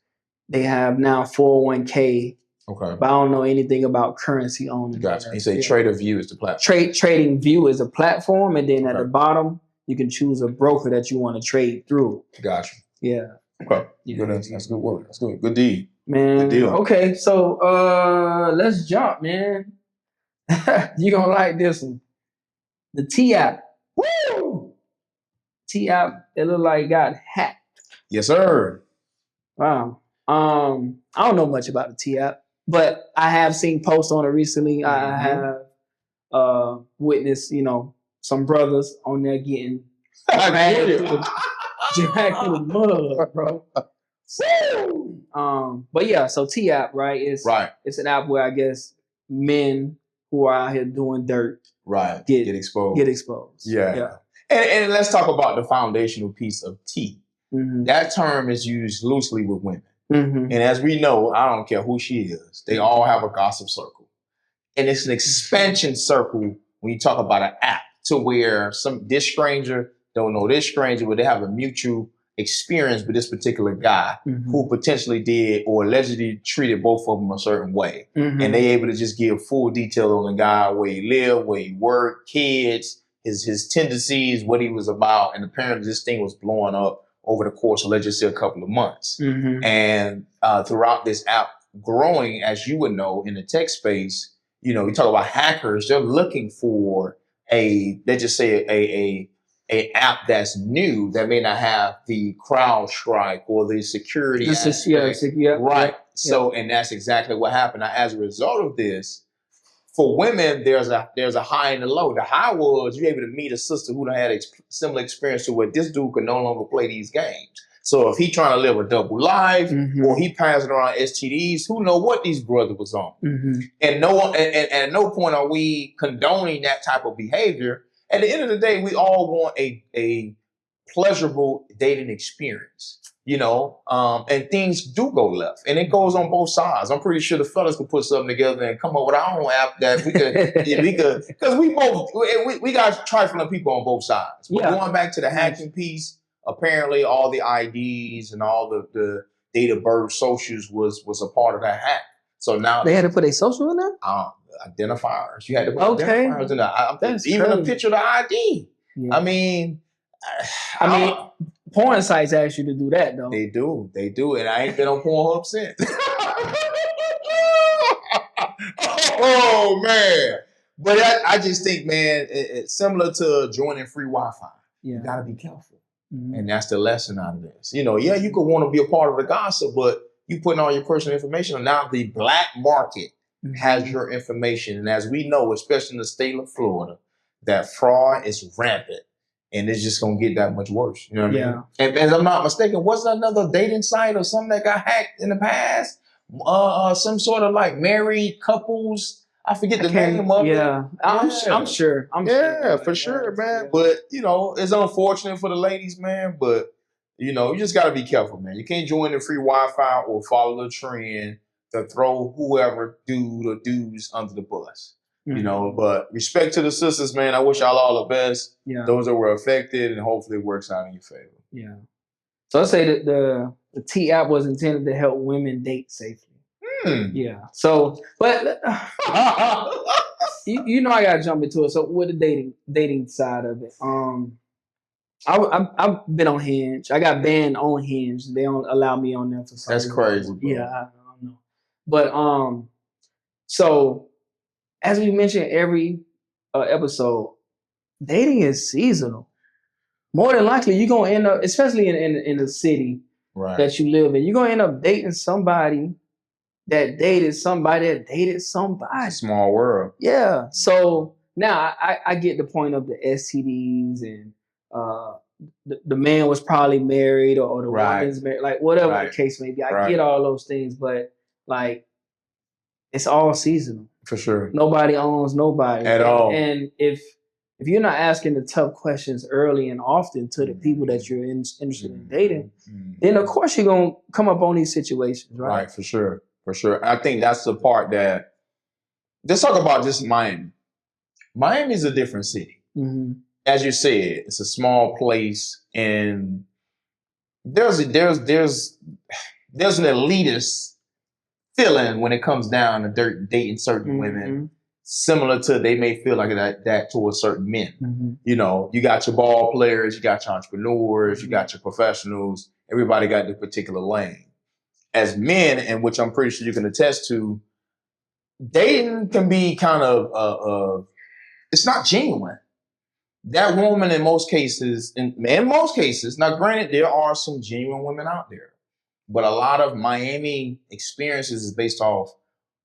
they have now 401k. Okay. But I don't know anything about currency owning. Gotcha. You say TradingView is the platform. TradingView is a platform, and then at the bottom you can choose a broker that you want to trade through. Gotcha. Yeah. Okay. Yeah. That's good work. That's good. Good deed. Man. Good deal. Okay, so let's jump, man. You gonna like this one. The T app. Woo! T app, it looked like it got hacked. Yes, sir. Wow. I don't know much about the T app, but I have seen posts on it recently. I have witnessed, some brothers on there getting dragged through the mud, bro. But yeah, so T app, right? It's an app where I guess men who are out here doing dirt, get exposed. Yeah. And let's talk about the foundational piece of T. That term is used loosely with women. And as we know, I don't care who she is, they all have a gossip circle. And it's an expansion circle when you talk about an app to where this stranger don't know this stranger, but they have a mutual experience with this particular guy who potentially did or allegedly treated both of them a certain way. And they able to just give full detail on the guy, where he lived, where he worked, kids, his tendencies, what he was about. And apparently this thing was blowing up over the course of, let's just say, a couple of months. And throughout this app growing, as you would know, in the tech space, you talk about hackers, they're looking for let's just say a app that's new that may not have the CrowdStrike or the security aspect. Right. So, and that's exactly what happened. Now, as a result of this, for women, there's a high and a low. The high was you're able to meet a sister who had a similar experience to where this dude could no longer play these games. So if he trying to live a double life or he passing around STDs, who know what these brothers was on? And at no point are we condoning that type of behavior. At the end of the day, we all want a pleasurable dating experience. And things do go left, and it goes on both sides. I'm pretty sure the fellas could put something together and come up with our own app that we could, because we got trifling people on both sides. But going back to the hacking piece, apparently all the IDs and all the date of birth, socials was a part of that hack. So now they had to put a social in there. Identifiers. You had to put identifiers in there. Even a picture of the ID. Yeah. I mean, porn sites ask you to do that, though. They do, and I ain't been on Pornhub since. Oh man! But I just think, man, it's similar to joining free Wi-Fi. You got to be careful, and that's the lesson out of this. You could want to be a part of the gossip, but you putting all your personal information. And now the black market has your information, and as we know, especially in the state of Florida, that fraud is rampant. and it's just gonna get that much worse. You know what I mean? And as I'm not mistaken, wasn't another dating site or something that got hacked in the past? Some sort of like married couples. I forget the name of it. I'm sure. Yeah, for sure, man. Yeah. But it's unfortunate for the ladies, man. But you just got to be careful, man. You can't join the free Wi-Fi or follow the trend to throw whoever dude or dudes under the bus. But respect to the sisters, man. I wish y'all all the best. Yeah. Those that were affected, and hopefully it works out in your favor. Yeah. So I say that the T app was intended to help women date safely. Yeah. So, but I gotta jump into it. So with the dating side of it, I've been on Hinge. I got banned on Hinge. They don't allow me on there for some reason. That's crazy. Bro. Yeah, I don't know. But so as we mentioned every episode, dating is seasonal. More than likely, you're gonna end up, especially in the city that you live in, you're gonna end up dating somebody that dated somebody that dated somebody. It's a small world. Yeah. So now I get the point of the STDs and the man was probably married or the woman's married, like whatever the case may be. I get all those things, but like it's all seasonal. For sure. Nobody owns nobody. At all. And if you're not asking the tough questions early and often to the people that you're interested in dating, then of course you're going to come up on these situations, right? Right, for sure. For sure. I think that's the part that, let's talk about just Miami. Miami is a different city. Mm-hmm. As you said, it's a small place, and there's an elitist feeling when it comes down to dating certain women, similar to they may feel like that towards certain men. Mm-hmm. You got your ball players, you got your entrepreneurs, you got your professionals. Everybody got their particular lane. As men, and which I'm pretty sure you can attest to, dating can be kind of it's not genuine. That woman in most cases, now granted, there are some genuine women out there, but a lot of Miami experiences is based off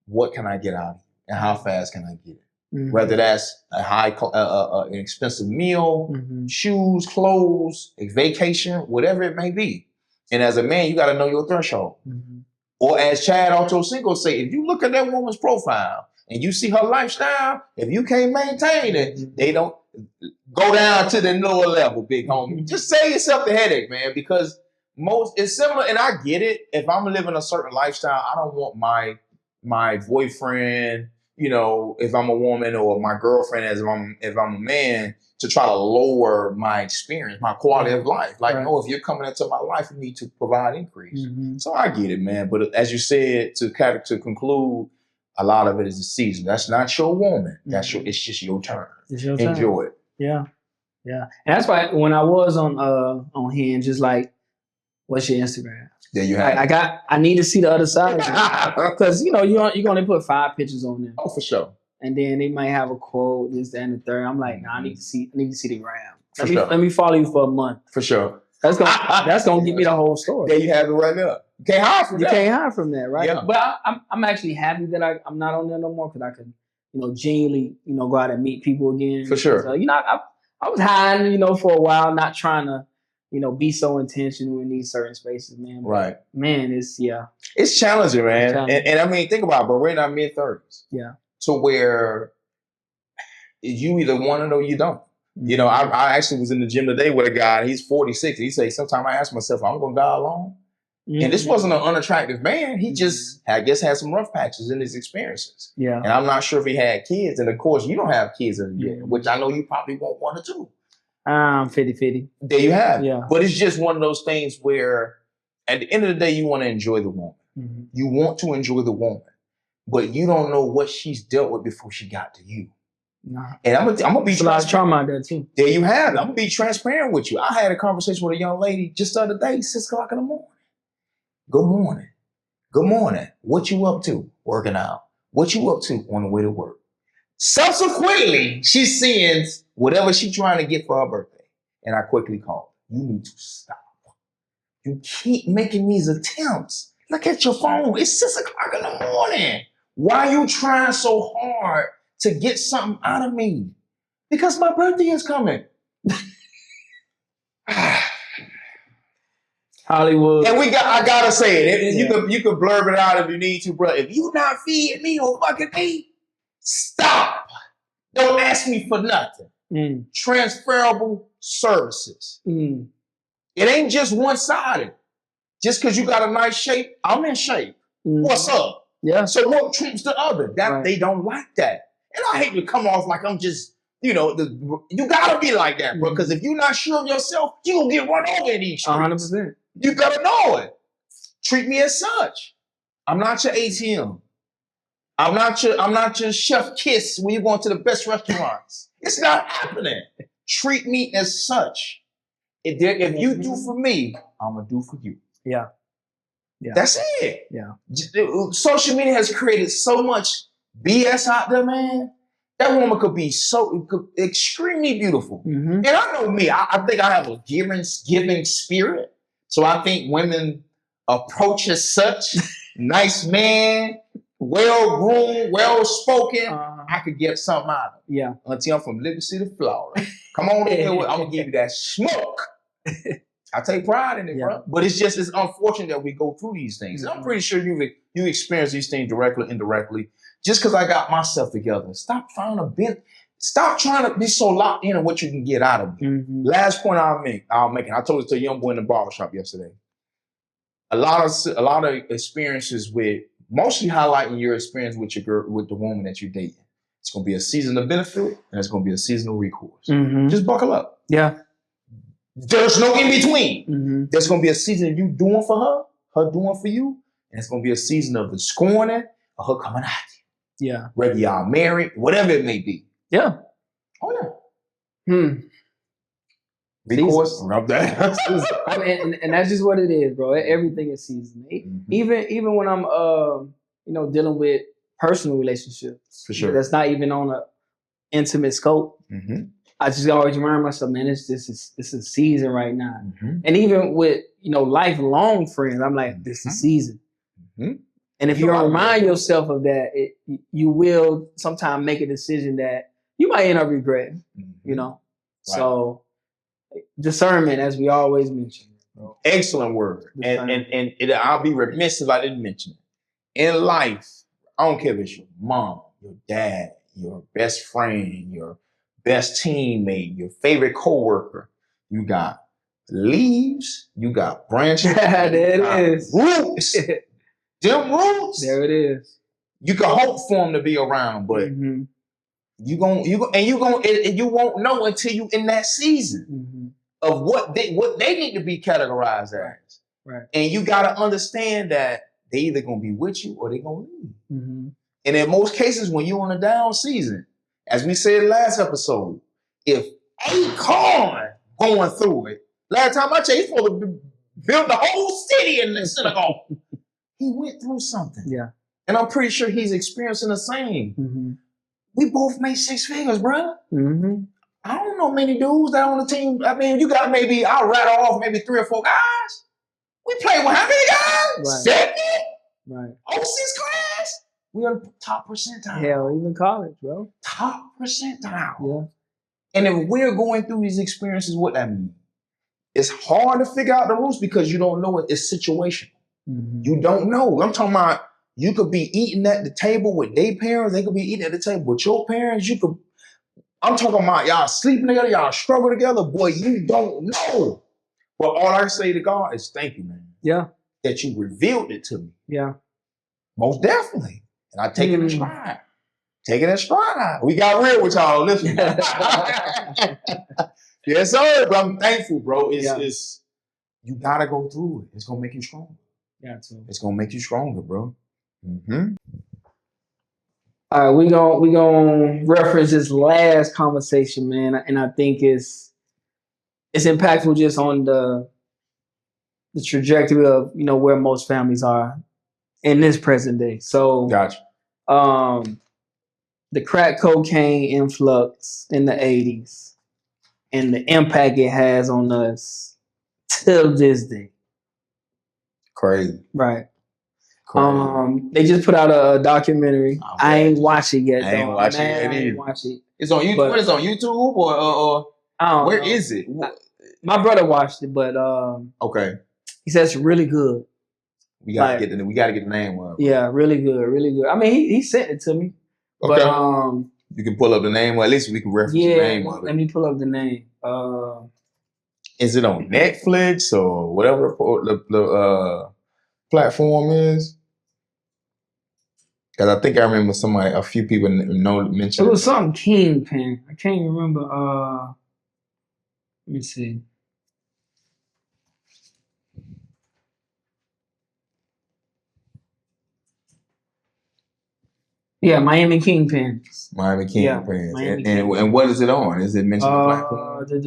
what can I get out of you and how fast can I get it. Mm-hmm. Whether that's an expensive meal, shoes, clothes, a vacation, whatever it may be. And as a man, you got to know your threshold. Mm-hmm. Or as Chad Ochocinco say, if you look at that woman's profile and you see her lifestyle, if you can't maintain it, they don't go down to the lower level, big homie. Just save yourself the headache, man, because it's similar. And I get it. If I'm living a certain lifestyle, I don't want my boyfriend, if I'm a woman, or my girlfriend if I'm a man, to try to lower my experience, my quality of life. Like, no, if you're coming into my life, you need to provide increase. Mm-hmm. So I get it, man. But as you said, to conclude, a lot of it is the season. That's not your woman. It's just your turn. It's your turn. Enjoy it. Yeah. Yeah. And that's why when I was on Hinge, just like, what's your Instagram? There you have it. I need to see the other side. Because, you're going to put 5 pictures on there. Oh, for sure. And then they might have a quote, this, that, and the third. I'm like, nah, I need to see the gram. Let me follow you for a month. For sure. That's gonna give me the whole story. There you have it right there. You can't hide from that. You can't hide from that, right? Yeah. But I'm actually happy that I'm not on there no more, because I could, genuinely, go out and meet people again. For sure. I was hiding, for a while, not trying to, be so intentional in these certain spaces, man. But, right. Man, it's challenging, man. It's challenging. And I mean, think about it, but we're in our mid-30s. Yeah. To where you either want it or you don't. I actually was in the gym today with a guy, he's 46. He said, sometimes I ask myself, I'm going to die alone. Mm-hmm. And this wasn't an unattractive man. He just, I guess, had some rough patches in his experiences. Yeah. And I'm not sure if he had kids. And of course, you don't have kids as yet, which I know you probably won't want to do. 50-50. There you have it. Yeah. But it's just one of those things where at the end of the day, you want to enjoy the woman. Mm-hmm. You want to enjoy the woman. But you don't know what she's dealt with before she got to you. Nah. And I'm gonna be a lot of trauma out there too. There you have it. I'm gonna be transparent with you. I had a conversation with a young lady just the other day, 6 o'clock in the morning. Good morning. Good morning. What you up to? Working out. What you up to on the way to work? Subsequently, she sends whatever she's trying to get for her birthday. And I quickly called. You need to stop. You keep making these attempts. Look at your phone. It's 6 o'clock in the morning. Why are you trying so hard to get something out of me? Because my birthday is coming. Hollywood. And I gotta say it. You can blurb it out if you need to, bro. If you not feeding me or fucking me, stop. Don't ask me for nothing. Transferable services. It ain't just one-sided. Just because you got a nice shape, I'm in shape. What's up? Yeah. So what trumps the other? They don't like that. And I hate to come off like I'm just, you gotta be like that, bro. Because if you're not sure of yourself, you gonna get run over in these streets. 100%. You gotta know it. Treat me as such. I'm not your ATM. I'm not your chef kiss when you're going to the best restaurants. It's not happening. Treat me as such. If you do for me, I'm gonna do for you. Yeah. That's it. Yeah. Social media has created so much BS out there, man. That woman could be extremely beautiful. And I know me, I think I have a giving spirit. So I think women approach as such, nice man, well-groomed, well-spoken, I could get something out of it. Yeah. Until I'm from Liberty City, Florida. Come on over, I'm gonna give you that smoke. I take pride in it, bro. But it's unfortunate that we go through these things. And I'm pretty sure you experience these things directly, indirectly. Just because I got myself together, stop trying to be so locked in on what you can get out of me. Last point I'll make, I told it to a young boy in the barbershop yesterday. A lot of experiences with, mostly highlighting your experience with the woman that you're dating. It's gonna be a season of benefit and it's gonna be a season of recourse. Just buckle up. Yeah. There's no in between. There's gonna be a season of you doing for her doing for you, and it's gonna be a season of the scorning or her coming at you. Yeah. Whether y'all married, whatever it may be. Yeah. Oh yeah. Recourse. Rub that. and that's just what it is, bro. Everything is seasonal. Even when I'm dealing with personal relationships. For sure. That's not even on an intimate scope. I just always remind myself, man, this is a season right now. And even with, lifelong friends, I'm like, this is season. And if you don't remind yourself of that, you will sometimes make a decision that you might end up regretting, Right. So discernment, as we always mention. Bro. Excellent word. And I'll be remiss if I didn't mention it. In life, I don't care if it's your mom, your dad, your best friend, your best teammate, your favorite coworker. You got leaves, you got branches. There it is. Roots. Them roots. There it is. You can hope for them to be around, but you won't know until you in that season of what they need to be categorized as. Right. And you got to understand that they either gonna be with you or they gonna leave. And in most cases, when you're on a down season, as we said last episode, if Akon going through it, last time I checked, he's supposed to build the whole city in the synagogue. He went through something. Yeah. And I'm pretty sure he's experiencing the same. We both made 6 figures, bro. I don't know many dudes that on the team. I mean, you got I'll rattle off maybe 3 or 4 guys. We played with how many guys? 7? Right. 06 class? We are top percentile. Hell, even college, bro. Top percentile. Yeah. And if we're going through these experiences, what that means? It's hard to figure out the roots because you don't know it. It's situational. You don't know. I'm talking about you could be eating at the table with their parents. They could be eating at the table with your parents. I'm talking about y'all sleeping together. Y'all struggle together. Boy, you don't know. But all I say to God is thank you, man. Yeah. That you revealed it to me. Yeah. Most definitely. And I take it in stride. Take it in stride. We got real with y'all. Listen. Yes, sir. But I'm thankful, bro. It's you gotta go through it. It's gonna make you stronger. Yeah, too. It's gonna make you stronger, bro. All right, we gonna reference this last conversation, man, and I think it's impactful just on the trajectory of where most families are in this present day. So, gotcha. The crack cocaine influx in the 80s and the impact it has on us till this day. Crazy. Right. Crazy. They just put out a documentary. I ain't watched it yet. I ain't watched it. I ain't watched it. It's on YouTube. What is it on YouTube or where is it? My brother watched it, but okay, he says it's really good. We gotta get the name of it. Yeah, really good, really good. I mean, he sent it to me. Okay. But you can pull up the name, or at least we can reference the name of it. Let me pull up the name. Is it on Netflix or whatever the platform is? Because I think I remember a few people mentioned it was something Kingpin. I can't remember. Let me see. Yeah, Miami Kingpins. Miami Kingpins. Yeah, and what is it on? Is it mentioned on the platform? Let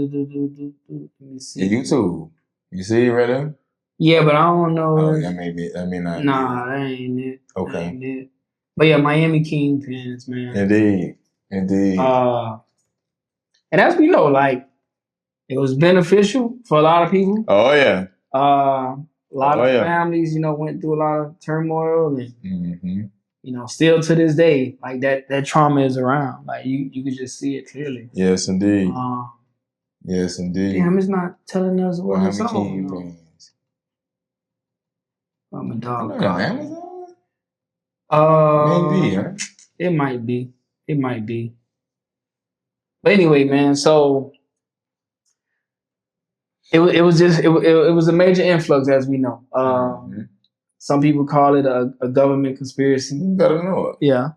me see. Yeah, YouTube. You see it right there? Yeah, but I don't know. Oh, that may not. Nah, that ain't it. Okay. That ain't it. But yeah, Miami Kingpins, man. Indeed. And as we know, like, it was beneficial for a lot of people. Oh yeah. A lot of families, went through a lot of turmoil, and still to this day, like that trauma is around. Like you could just see it clearly. Yes, indeed. Yes, indeed. Damn, it's not telling us what it's on. Kingpins. I'm a dog. On Amazon? Maybe, huh? It might be. It might be. But anyway, man, so it was a major influx, as we know. Some people call it a government conspiracy. You better know it. Yeah.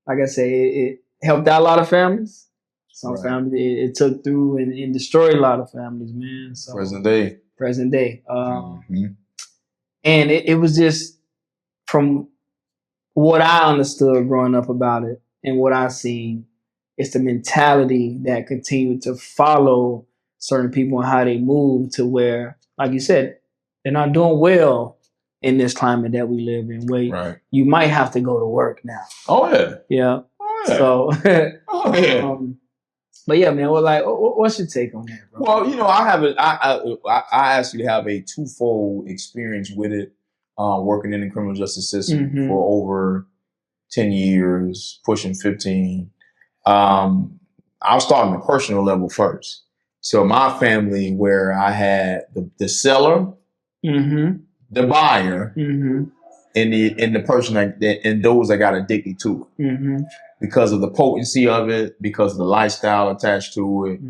Like I say, it helped out a lot of families. Some families it took through and destroyed a lot of families, man. So present day. And it was just from what I understood growing up about it and what I seen, it's the mentality that continued to follow certain people and how they move to where, like you said, they're not doing well in this climate that we live in, where you might have to go to work now. Oh yeah. Yeah. Oh yeah. So oh yeah. But yeah, man, what's your take on that, bro? Well, I actually have a twofold experience with it, working in the criminal justice system for over 10 years, pushing 15. I'll start on the personal level first. So my family, where I had the seller, the buyer, and the person and those that got addicted to it. Because of the potency of it, because of the lifestyle attached to it,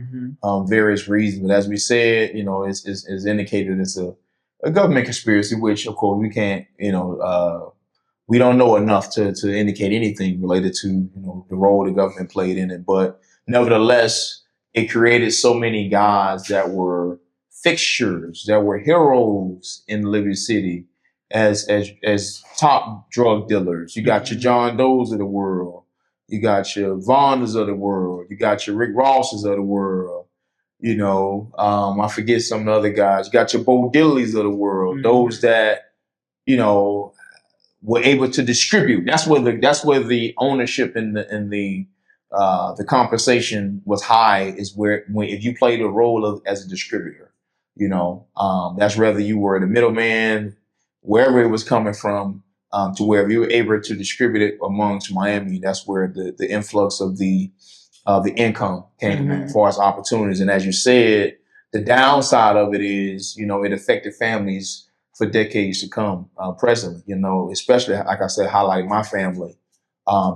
various reasons. But as we said, it's indicated it's a government conspiracy, which of course we can't, we don't know enough to indicate anything related to, the role the government played in it. But nevertheless, it created so many guys that were fixtures, that were heroes in Liberty City as top drug dealers. You got your John Does of the world. You got your Vondas of the world. You got your Rick Rosses of the world. I forget some of the other guys. You got your Bo Dilleys of the world. Those that, were able to distribute. That's where the ownership and the compensation was high. Is if you played a role as a distributor. That's whether you were the middleman, wherever it was coming from. To where you were able to distribute it amongst Miami, that's where the influx of the income came as far as opportunities. And as you said, the downside of it is, it affected families for decades to come, presently, especially, like I said, highlighting my family,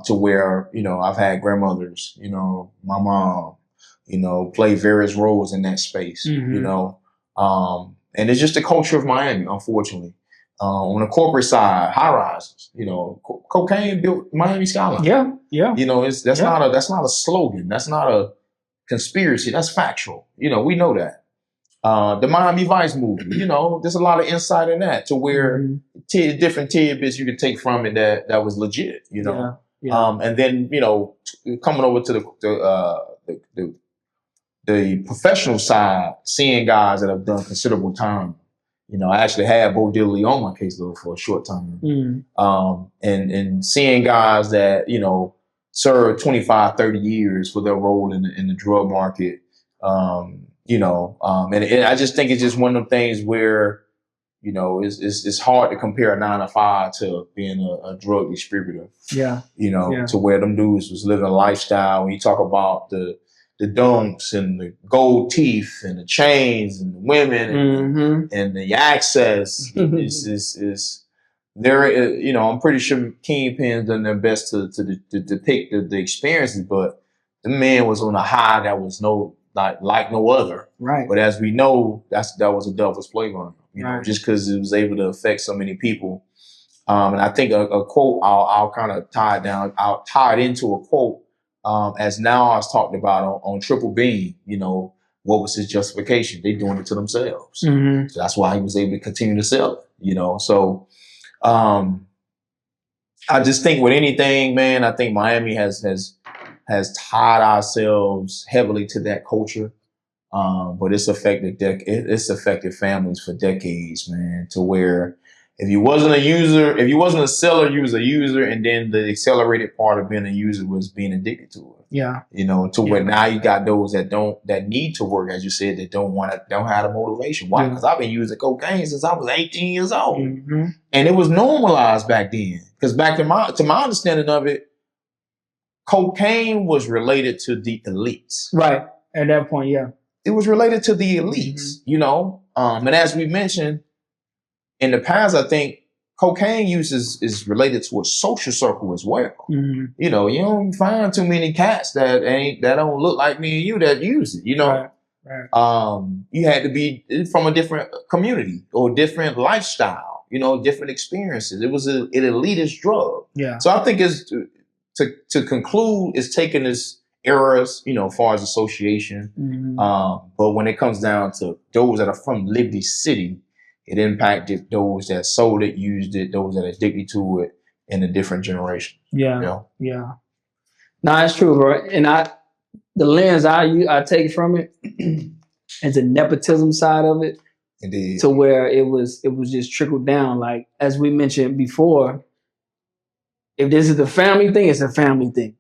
to where, I've had grandmothers, my mom, play various roles in that space, and it's just the culture of Miami, unfortunately. On the corporate side, high rises, cocaine built Miami skyline. Yeah. That's not a slogan. That's not a conspiracy. That's factual. We know that. The Miami Vice movie, there's a lot of insight in that to where different tidbits you could take from it that was legit, and then, coming over to the professional side, seeing guys that have done considerable time. I actually had Bo Diddley on my caseload for a short time. And seeing guys that, served 25, 30 years for their role in the drug market, and I just think it's just one of them things where, it's hard to compare a 9-to-5 to being a drug distributor. Yeah. To where them dudes was living a lifestyle. When you talk about the the dunks and the gold teeth and the chains and the women and the access is there. You know, I'm pretty sure Kingpin's done their best to depict the experiences, but the man was on a high that was like no other. Right. But as we know, that was a devil's playground. You know, just because it was able to affect so many people. And I think a quote I'll kind of tie it down. I'll tie it into a quote. As now I was talking about on Triple Beam, you know, what was his justification? They doing it to themselves. So that's why he was able to continue to sell it, you know? So, I just think with anything, man, I think Miami has tied ourselves heavily to that culture. But it's affected families for decades, man, to where if you wasn't a seller, you was a user, and then the accelerated part of being a user was being addicted to it. Yeah. You know, to where now you got those that need to work, as you said, that don't have the motivation. Why? Because I've been using cocaine since I was 18 years old. And it was normalized back then. Because back to my understanding of it, cocaine was related to the elites. Right. At that point, yeah. It was related to the elites, you know? And as we mentioned, in the past, I think cocaine use is related to a social circle as well. You know, you don't find too many cats that don't look like me and you that use it, you know? Right. You had to be from a different community or different lifestyle, you know, different experiences. It was an elitist drug. Yeah. So I think it's to conclude, it's taking this eras, you know, as far as association. But when it comes down to those that are from Liberty City, it impacted those that sold it, used it, those that are addicted to it in a different generation. Yeah. You know? Yeah. No, it's true, bro. And the lens I take from it is the nepotism side of it. Indeed. To where it was just trickled down. Like, as we mentioned before, if this is the family thing, it's a family thing.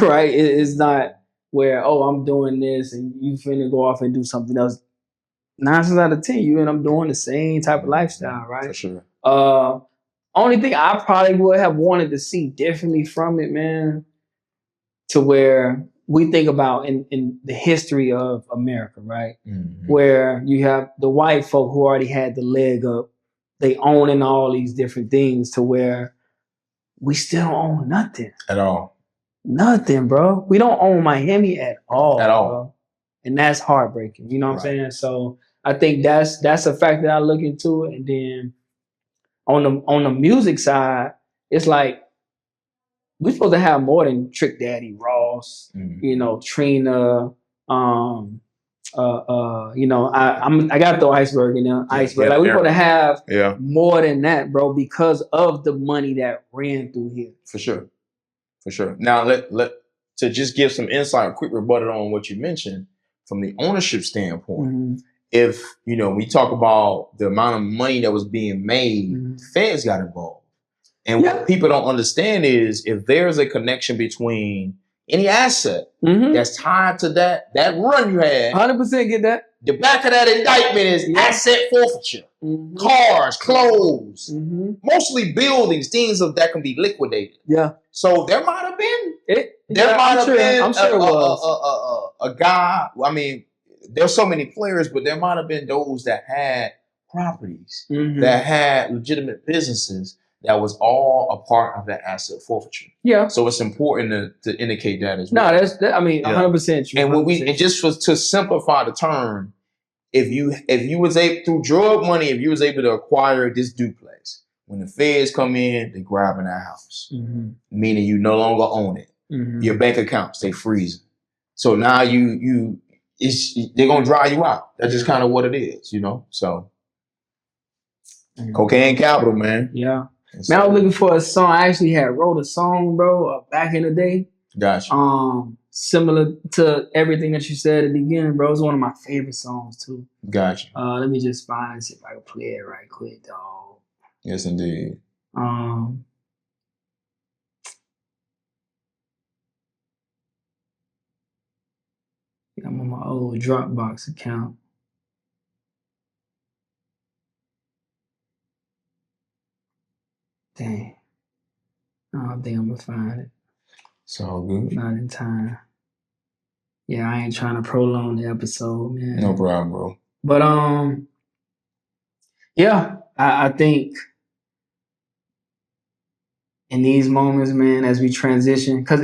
Right? It's not where, oh, I'm doing this and you finna go off and do something else. 9 times out of 10, you and I'm doing the same type of lifestyle, right? For sure. Only thing I probably would have wanted to see differently from it, man, to where we think about in the history of America, right? Where you have the white folk who already had the leg up, they owning all these different things, to where we still don't own nothing. At all. Nothing, bro. We don't own Miami at all. At all. Bro. And that's heartbreaking. You know what I'm saying? So I think that's a fact that I look into it. And then on the music side, it's like we're supposed to have more than Trick Daddy, Ross, you know, Trina, you know, I got the iceberg in there. Iceberg. Like we're supposed to have more than that, bro, because of the money that ran through here. For sure. For sure. Now let to just give some insight, a quick rebuttal on what you mentioned from the ownership standpoint. If, you know, we talk about the amount of money that was being made, feds got involved. And what people don't understand is if there's a connection between any asset that's tied to that run you had. 100% get that. The back of that indictment is asset forfeiture. Cars, clothes, mostly buildings, things that can be liquidated. Yeah. So there might have been I'm sure it was a guy. I mean, there's so many players, but there might have been those that had properties, that had legitimate businesses. That was all a part of that asset forfeiture. Yeah. So it's important to indicate that as well. No, that's 100% true. And just to simplify the term, if you was able through drug money, if you was able to acquire this duplex, when the feds come in, they grabbing that house, meaning you no longer own it. Your bank accounts, they freezing. So now they're gonna dry you out. That's just kind of what it is, you know. So cocaine capital, man. Yeah. Man, I was looking for a song. I actually wrote a song, bro, back in the day. Gotcha. Similar to everything that you said at the beginning, bro. It's one of my favorite songs too. Gotcha. Let me just find and see if I can play it right quick, dog. Yes, indeed. I'm on my old Dropbox account. Dang. I don't think I'm gonna find it. It's all good. Not in time. Yeah, I ain't trying to prolong the episode, man. No problem, bro. But yeah, I think in these moments, man, as we transition, because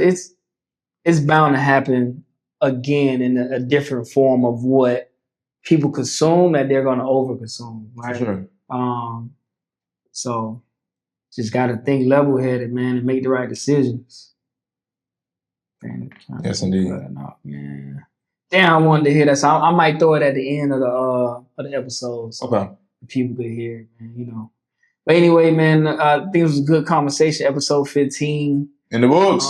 it's bound to happen again in a different form of what people consume that they're gonna overconsume, right? For sure. So just gotta think level-headed, man, and make the right decisions. Yes, indeed. Man. Damn, I wanted to hear that. So I might throw it at the end of the episode, so people could hear it, man. You know. But anyway, man, I think it was a good conversation. Episode 15 in the books.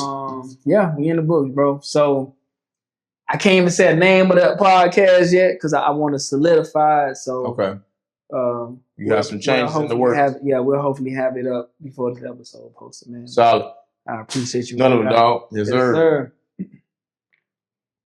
Yeah, we in the books, bro. So I can't even say a name of that podcast yet because I want to solidify it. So you got some changes in the works. We'll hopefully have it up before the episode posted, man. Solid. I appreciate you. None of it, dog. Yes, sir.